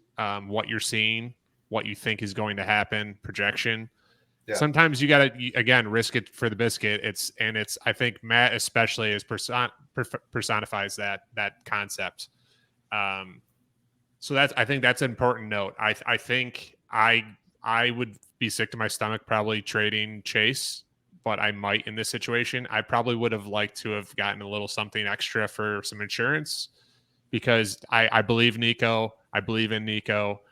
what you're seeing, what you think is going to happen, projection. Yeah. Sometimes you got to, again, risk it for the biscuit. I think Matt especially personifies that concept. So I think that's an important note. I think I would be sick to my stomach probably trading Chase but I might in this situation. I probably would have liked to have gotten a little something extra for some insurance because I believe Nico. I believe in Nico.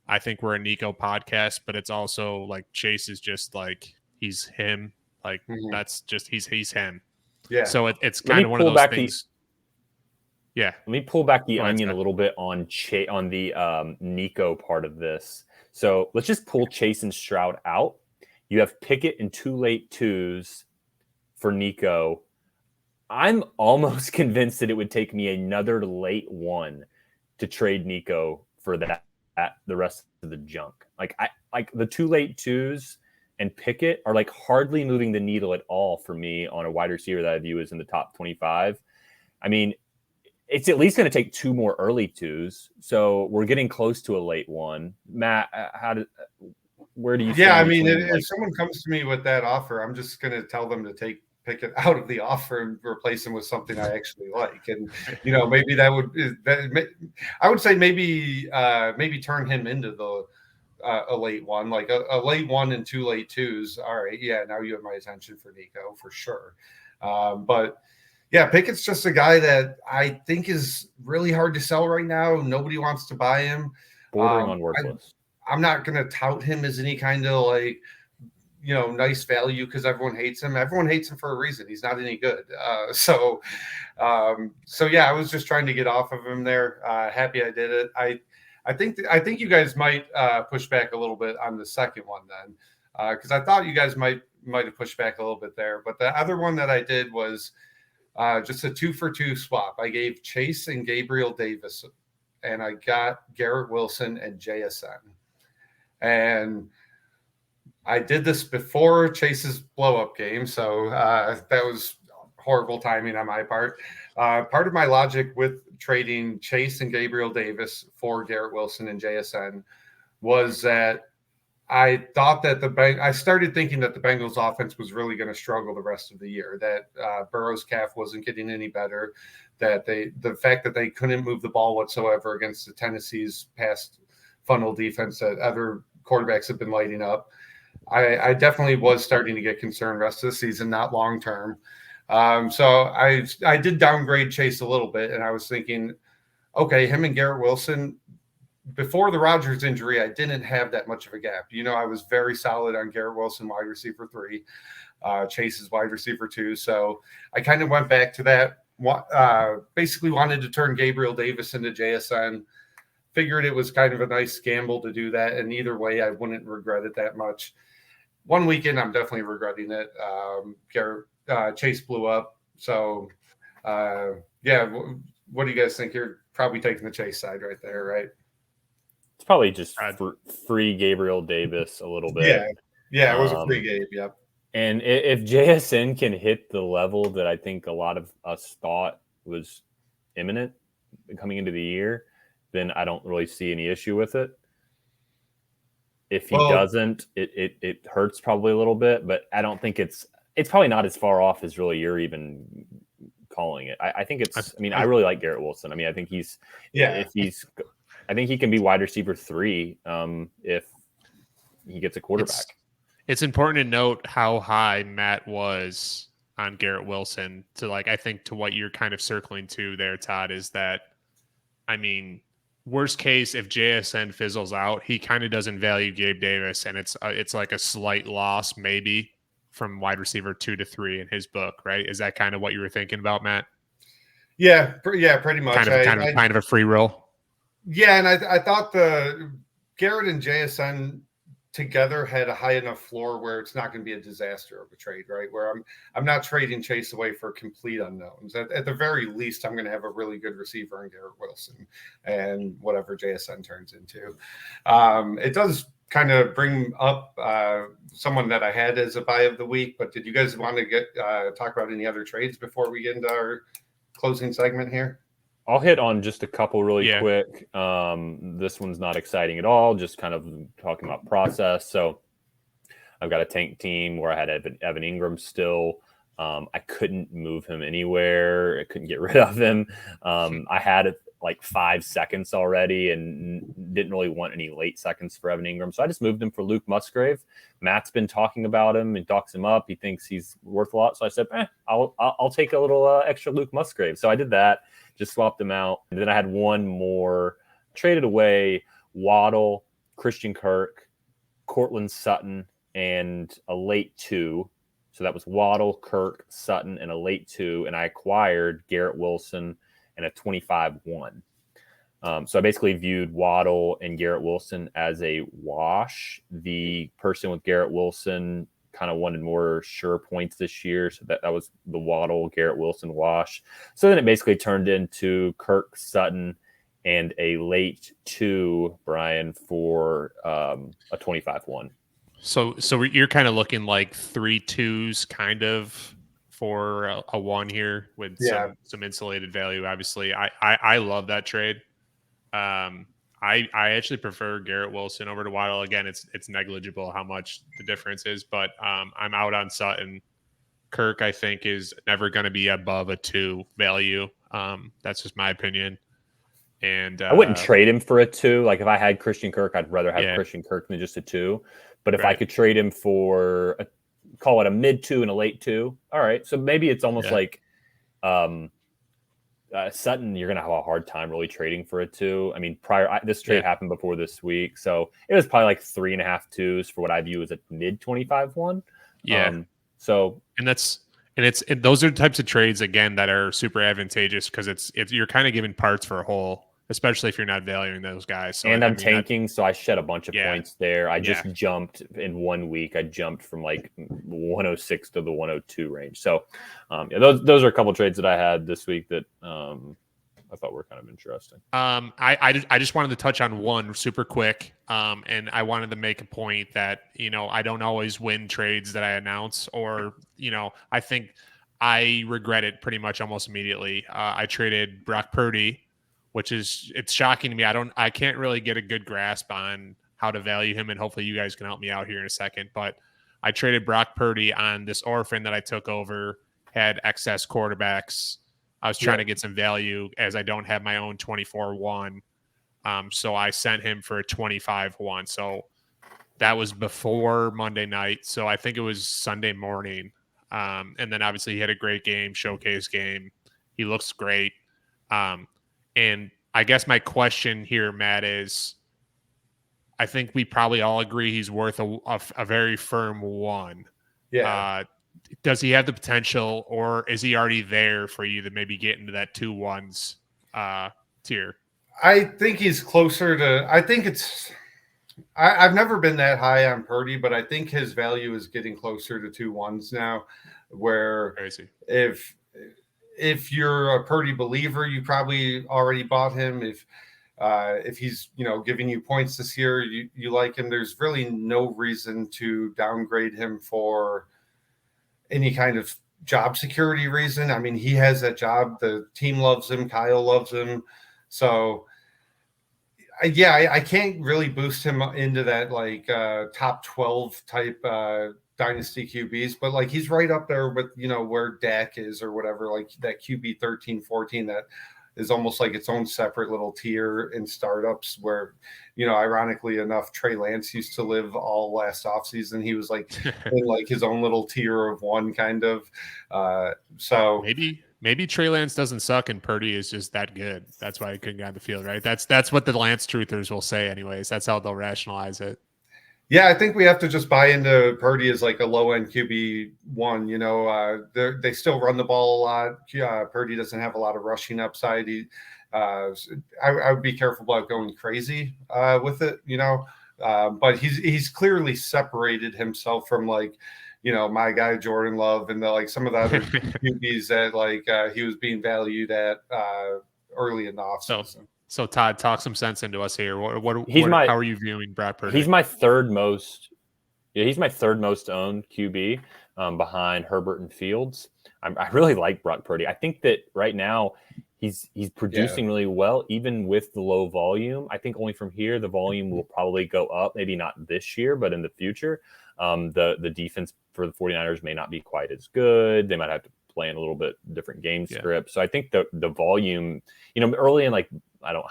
I think we're a Nico podcast, but it's also like Chase is just like he's him. Like that's just he's him. Yeah. So it's kind of one of those things. Yeah. Let me pull back the Go ahead, onion Todd. a little bit on the Nico part of this. So let's just pull Chase and Stroud out. You have Pickett and 2 late twos for Nico. I'm almost convinced that it would take me another late one to trade Nico for that the rest of the junk. Like the 2 late twos and Pickett are like hardly moving the needle at all for me on a wide receiver that I view as in the top 25. I mean, it's at least going to take 2 more early twos. So we're getting close to a late one. Matt, where do you Yeah, I mean, between, if someone comes to me with that offer, I'm just going to tell them to take Pickett out of the offer and replace him with something I actually like. And, maybe I would say maybe turn him into a late one, like a late one and 2 late twos. All right. Yeah. Now you have my attention for Nico for sure. But yeah, Pickett's just a guy that I think is really hard to sell right now. Nobody wants to buy him. bordering on worthless. I'm not going to tout him as any kind of nice value because everyone hates him. Everyone hates him for a reason. He's not any good. So yeah, I was just trying to get off of him there. Happy I did it. I think you guys might push back a little bit on the second one then, because I thought you guys might have pushed back a little bit there. But the other one that I did was just a 2-for-2 swap. I gave Chase and Gabriel Davis, and I got Garrett Wilson and JSN. And I did this before Chase's blow-up game, so that was horrible timing on my part. Part of my logic with trading Chase and Gabriel Davis for Garrett Wilson and JSN was that I thought that I started thinking that the Bengals offense was really going to struggle the rest of the year, that Burrow's calf wasn't getting any better, that the fact that they couldn't move the ball whatsoever against the Tennessee's pass funnel defense that other quarterbacks have been lighting up. I definitely was starting to get concerned rest of the season, not long term. So I did downgrade Chase a little bit, and I was thinking, okay, him and Garrett Wilson, before the Rodgers injury, I didn't have that much of a gap. I was very solid on Garrett Wilson, wide receiver 3, Chase is wide receiver 2. So I kind of went back to that. Basically wanted to turn Gabriel Davis into JSN. Figured it was kind of a nice gamble to do that. And either way, I wouldn't regret it that much. One weekend, I'm definitely regretting it. Chase blew up. So, yeah, what do you guys think? You're probably taking the Chase side right there, right? It's probably just free Gabriel Davis a little bit. Yeah, it was a free Gabe, yep. And if JSN can hit the level that I think a lot of us thought was imminent coming into the year, then I don't really see any issue with it. If he doesn't, it hurts probably a little bit, but I don't think it's probably not as far off as really you're even calling it. I think it's. I mean, I really like Garrett Wilson. I mean, I think I think he can be wide receiver 3 if he gets a quarterback. It's important to note how high Matt was on Garrett Wilson to I think to what you're kind of circling to there, Todd, is that, I mean, worst case, if JSN fizzles out, he kind of doesn't value Gabe Davis, and it's like a slight loss maybe from wide receiver 2 to 3 in his book, right? Is that kind of what you were thinking about, Matt? Yeah, pretty much. Kind of a free roll. Yeah, and I thought the Garrett and JSN together had a high enough floor where it's not going to be a disaster of a trade, right? Where I'm not trading Chase away for complete unknowns. At the very least, I'm going to have a really good receiver in Garrett Wilson and whatever JSN turns into. It does kind of bring up someone that I had as a buy of the week, but did you guys want to talk about any other trades before we get into our closing segment here? I'll hit on just a couple really quick. This one's not exciting at all, just kind of talking about process. So I've got a tank team where I had Evan Ingram still. I couldn't move him anywhere. I couldn't get rid of him. I had like 5 seconds already and didn't really want any late seconds for Evan Ingram. So I just moved him for Luke Musgrave. Matt's been talking about him and talks him up. He thinks he's worth a lot. So I said, I'll take a little extra Luke Musgrave. So I did that, just swapped him out. And then I had one more, traded away Waddle, Christian Kirk, Cortland Sutton, and a late 2. So that was Waddle, Kirk, Sutton, and a late 2. And I acquired Garrett Wilson and a 25-1. So I basically viewed Waddle and Garrett Wilson as a wash. The person with Garrett Wilson kind of wanted more sure points this year. So that was the Waddle, Garrett Wilson wash. So then it basically turned into Kirk, Sutton, and a late 2, Brian, for a 25-1. So you're kind of looking like 3 2s kind of for a 1 here with some insulated value. Obviously, I love that trade. I actually prefer Garrett Wilson over to Waddle. Again, it's negligible how much the difference is, but I'm out on Sutton. Kirk, I think, is never going to be above a 2 value. That's just my opinion. And I wouldn't trade him for a 2. Like if I had Christian Kirk, I'd rather have Christian Kirk than just a 2. But if I could trade him for call it a mid 2 and a late 2, all right. So maybe it's almost like Sutton, you're going to have a hard time really trading for a 2. I mean, this trade happened before this week, so it was probably like 3.5 2s for what I view as a mid 25-1. Yeah. So those are the types of trades again that are super advantageous because it's you're kind of giving parts for a whole, especially if you're not valuing those guys. So, and I'm tanking, so I shed a bunch of points there. I just jumped in 1 week. I jumped from like 106 to the 102 range. So those are a couple trades that I had this week that I thought were kind of interesting. I just wanted to touch on one super quick, and I wanted to make a point that I don't always win trades that I announce, or I think I regret it pretty much almost immediately. I traded Brock Purdy, which it's shocking to me. I can't really get a good grasp on how to value him, and hopefully you guys can help me out here in a second. But I traded Brock Purdy on this orphan that I took over, had excess quarterbacks. I was trying to get some value as I don't have my own 24-1. So I sent him for a 25-1. So that was before Monday night. So I think it was Sunday morning. And then obviously he had a great game, showcase game. He looks great. And I guess my question here, Matt, is I think we probably all agree he's worth a very firm 1. Yeah. Does he have the potential, or is he already there for you to maybe get into that 2 1s tier? I think he's closer to. I think it's. I've never been that high on Purdy, but I think his value is getting closer to 2 1s now. Where if you're a Purdy believer, you probably already bought him. If he's giving you points this year, you like him. There's really no reason to downgrade him for any kind of job security reason. I mean, he has that job. The team loves him. Kyle loves him. So, I can't really boost him into that like top 12 type dynasty QBs, but like he's right up there with, where Dak is or whatever, like that QB 13, 14, that is almost like its own separate little tier in startups where, ironically enough, Trey Lance used to live all last offseason. He was like in like his own little tier of 1 kind of. So maybe Trey Lance doesn't suck and Purdy is just that good. That's why he couldn't get on the field, right? That's what the Lance truthers will say anyways. That's how they'll rationalize it. Yeah, I think we have to just buy into Purdy as like a low-end QB1. They still run the ball a lot. Purdy doesn't have a lot of rushing upside. I would be careful about going crazy with it, but he's clearly separated himself from like, my guy Jordan Love and some of the other QBs that he was being valued at early in the offseason. So Todd, talk some sense into us here. How are you viewing Brock Purdy? He's my third most owned QB behind Herbert and Fields. I really like Brock Purdy. I think that right now he's producing really well, even with the low volume. I think only from here the volume will probably go up. Maybe not this year, but in the future. The defense for the 49ers may not be quite as good. They might have to playing a little bit different game script. So I think the volume, early in, like, I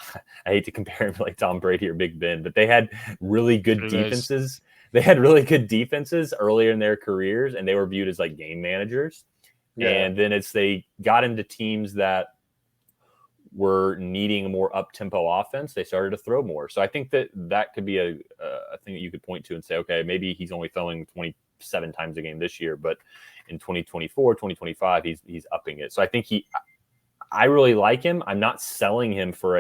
hate to compare him to like Tom Brady or Big Ben, but they had really good defenses. They had really good defenses earlier in their careers, and they were viewed as like game managers. Yeah. And then as they got into teams that were needing a more up-tempo offense, they started to throw more. So I think that could be a thing that you could point to and say, okay, maybe he's only throwing 27 times a game this year, but in 2024, 2025, he's upping it. So I think I really like him. I'm not selling him for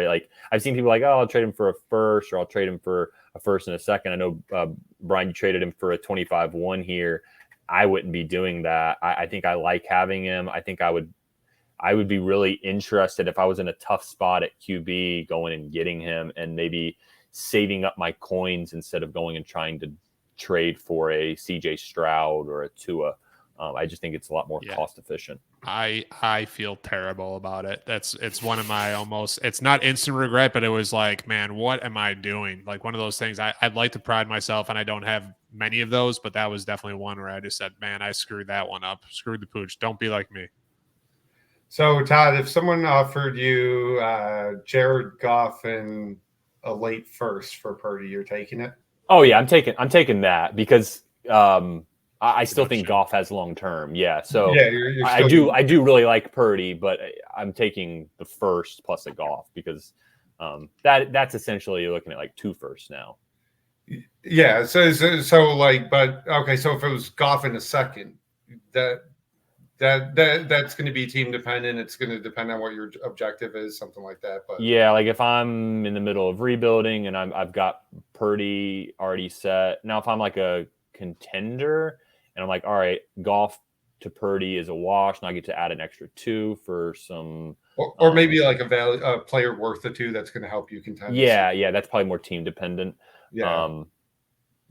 I've seen people like, oh, I'll trade him for a first, or I'll trade him for a first and a second. I know, Brian, you traded him for a 25-1 here. I wouldn't be doing that. I think I like having him. I think I would be really interested if I was in a tough spot at QB, going and getting him and maybe saving up my coins instead of going and trying to trade for a CJ Stroud or a Tua. I just think it's a lot more cost efficient. I feel terrible about it. It's one of my it's not instant regret, but it was like, man, what am I doing? Like one of those things. I'd like to pride myself, and I don't have many of those, but that was definitely one where I just said, man, I screwed that one up. Screwed the pooch. Don't be like me. So Todd, if someone offered you Jared Goff and a late first for Purdy, you're taking it? Oh yeah, I'm taking that because I still think Goff has long term. Yeah, so yeah, you're I do really like Purdy, but I'm taking the first plus a Goff because that's essentially you're looking at like 2 firsts now. Yeah, so like, but okay, so if it was Goff in a second, that's going to be team dependent. It's going to depend on what your objective is, something like that. But yeah, like if I'm in the middle of rebuilding and I've got Purdy already set. Now, if I'm like a contender and I'm like, all right, Goff to Purdy is a wash, and I get to add an extra 2 for some, or maybe like a player worth the 2 that's going to help you contend. Yeah, that's probably more team dependent. Yeah.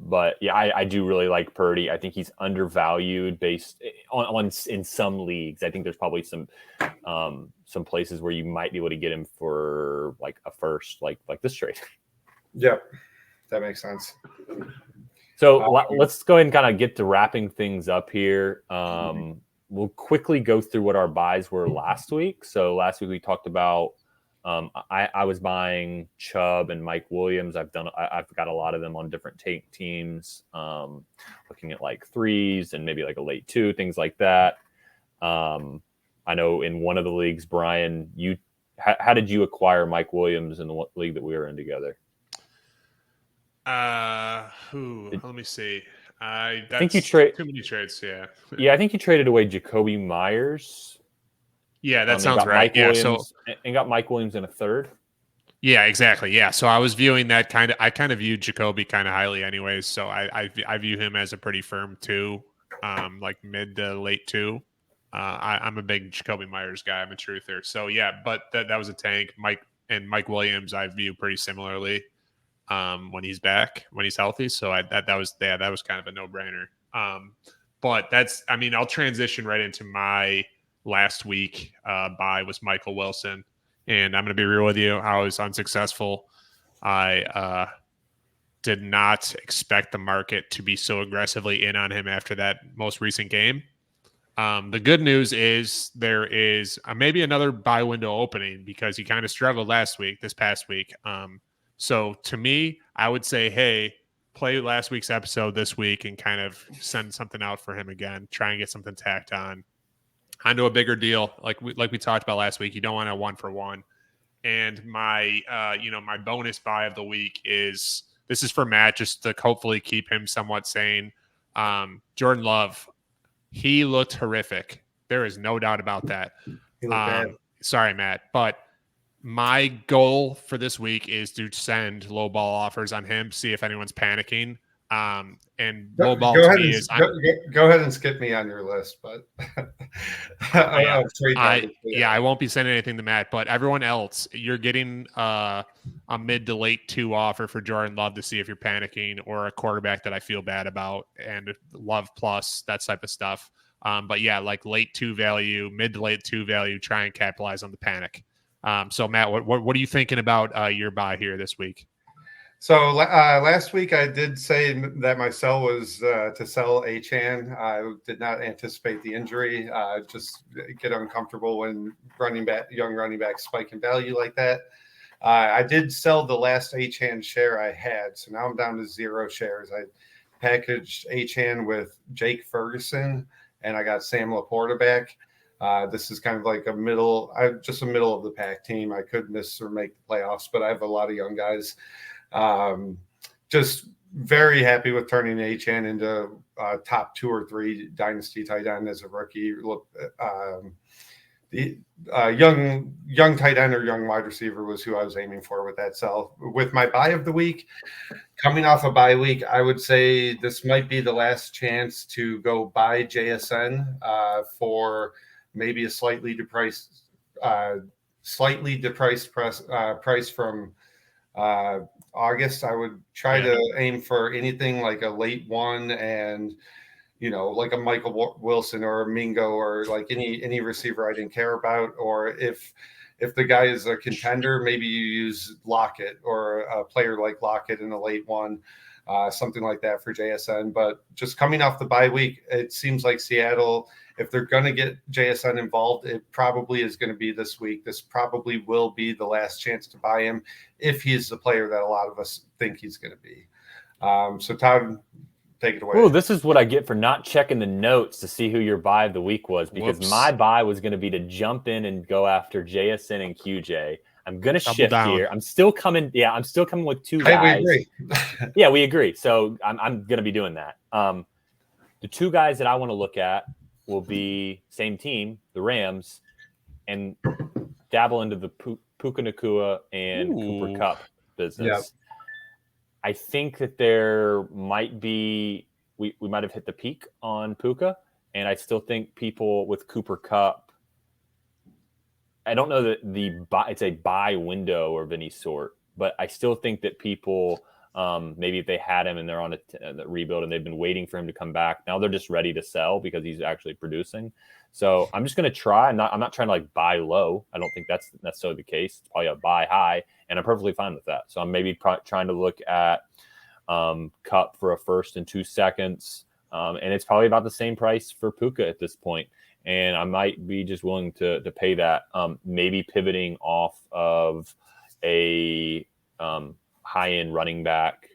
But yeah, I do really like Purdy. I think he's undervalued based on in some leagues. I think there's probably some places where you might be able to get him for like a first, like this trade. Yep, that makes sense. So let's go ahead and kind of get to wrapping things up here. We'll quickly go through what our buys were last week. So last week we talked about I was buying Chubb and Mike Williams. I've got a lot of them on different teams, looking at like 3s and maybe like a late 2, things like that. I know in one of the leagues, Brian, how did you acquire Mike Williams in the league that we were in together? Let me see. I think you trade too many trades. Yeah. Yeah, I think you traded away Jacoby Myers. Yeah, that sounds right. And got Mike Williams in a 3rd. Yeah, exactly. Yeah, so I was viewing that I kind of viewed Jacoby kind of highly, anyways. So I view him as a pretty firm 2, like mid to late 2. I'm a big Jacoby Myers guy. I'm a truther. So yeah, but that was a tank. Mike Williams I view pretty similarly. When he's back, when he's healthy. So that was kind of a no-brainer. But I'll transition right into my last week buy was Michael Wilson. And I'm going to be real with you. I was unsuccessful. I did not expect the market to be so aggressively in on him after that most recent game. The good news is there is maybe another buy window opening because he kind of struggled this past week. So to me, I would say, hey, play last week's episode this week and kind of send something out for him again. Try and get something tacked onto a bigger deal. Like we talked about last week, you don't want a 1-for-1. And my bonus buy of the week this is for Matt, just to hopefully keep him somewhat sane. Jordan Love, he looked horrific. There is no doubt about that. He looked bad. Sorry, Matt, but my goal for this week is to send low ball offers on him, see if anyone's panicking. And low ball to me is go ahead and skip me on your list, but I won't be sending anything to Matt, but everyone else, you're getting a mid to late 2 offer for Jordan Love to see if you're panicking, or a quarterback that I feel bad about, and Love plus that type of stuff. But yeah, like late 2 value, mid to late 2 value, try and capitalize on the panic. So Matt, what are you thinking about your buy here this week? So last week I did say that my sell was to sell Achane. I did not anticipate the injury. Just get uncomfortable when young running backs spike in value like that. I did sell the last Achane share I had, so now I'm down to 0 shares. I packaged Achane with Jake Ferguson, and I got Sam Laporta back. This is kind of like just a middle of the pack team. I could miss or make the playoffs, but I have a lot of young guys. Just very happy with turning Achane into top 2 or 3 dynasty tight end as a rookie. The young tight end or young wide receiver was who I was aiming for with that sell. With my buy of the week, coming off a bye week, I would say this might be the last chance to go buy JSN for maybe a slightly depressed price from August. I would try to aim for anything like a late one, and like a Michael Wilson or a Mingo, or like any receiver I didn't care about. Or if the guy is a contender, maybe you use Lockett or a player like Lockett in a late one, something like that for JSN. But just coming off the bye week, it seems like Seattle, if they're going to get JSN involved, it probably is going to be this week. This probably will be the last chance to buy him if he's the player that a lot of us think he's going to be. So Todd, take it away. Oh, this is what I get for not checking the notes to see who your buy of the week was, because my buy was going to be to jump in and go after JSN and QJ. I'm going to shift here. I'm still coming. Yeah, I'm still coming with 2 guys. We agree. Yeah, we agree. So I'm going to be doing that. The 2 guys that I want to look at will be same team, the Rams, and dabble into the Puka Nacua and Cooper Kupp business. Yep. I think that there might be we might have hit the peak on Puka, and I still think people with Cooper Kupp, I don't know that it's a buy window of any sort, but I still think that people maybe if they had him and they're on a rebuild and they've been waiting for him to come back, now they're just ready to sell because he's actually producing. So I'm just going to try. I'm not trying to like buy low. I don't think that's necessarily the case. It's probably a buy high, and I'm perfectly fine with that. So I'm maybe trying to look at Kupp for a first and 2 seconds, and it's probably about the same price for Puka at this point. And I might be just willing to pay that. Maybe pivoting off of a high-end running back,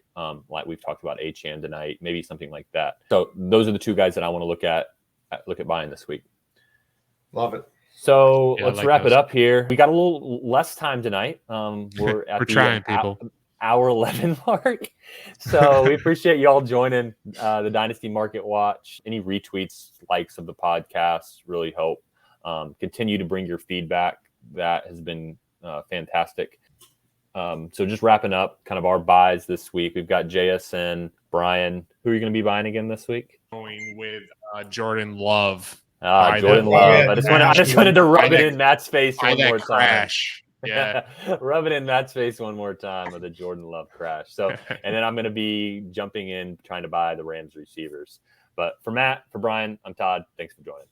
like we've talked about Achane tonight, maybe something like that. So those are the 2 guys that I want to look at buying this week. Love it. So let's wrap it up here. We got a little less time tonight. We're at the hour 11 mark. So we appreciate you all joining the Dynasty Market Watch. Any retweets, likes of the podcast really help. Continue to bring your feedback. That has been fantastic. So just wrapping up kind of our buys this week. We've got JSN. Brian, who are you going to be buying again this week? Going with Jordan Love. Jordan Love. I just wanted to rub it in Matt's face one more time. Yeah. Rub it in Matt's face one more time with the Jordan Love crash. So, and then I'm going to be jumping in trying to buy the Rams receivers. But for Matt, for Brian, I'm Todd. Thanks for joining.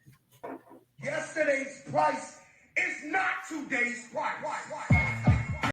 Yesterday's price is not today's price. Why?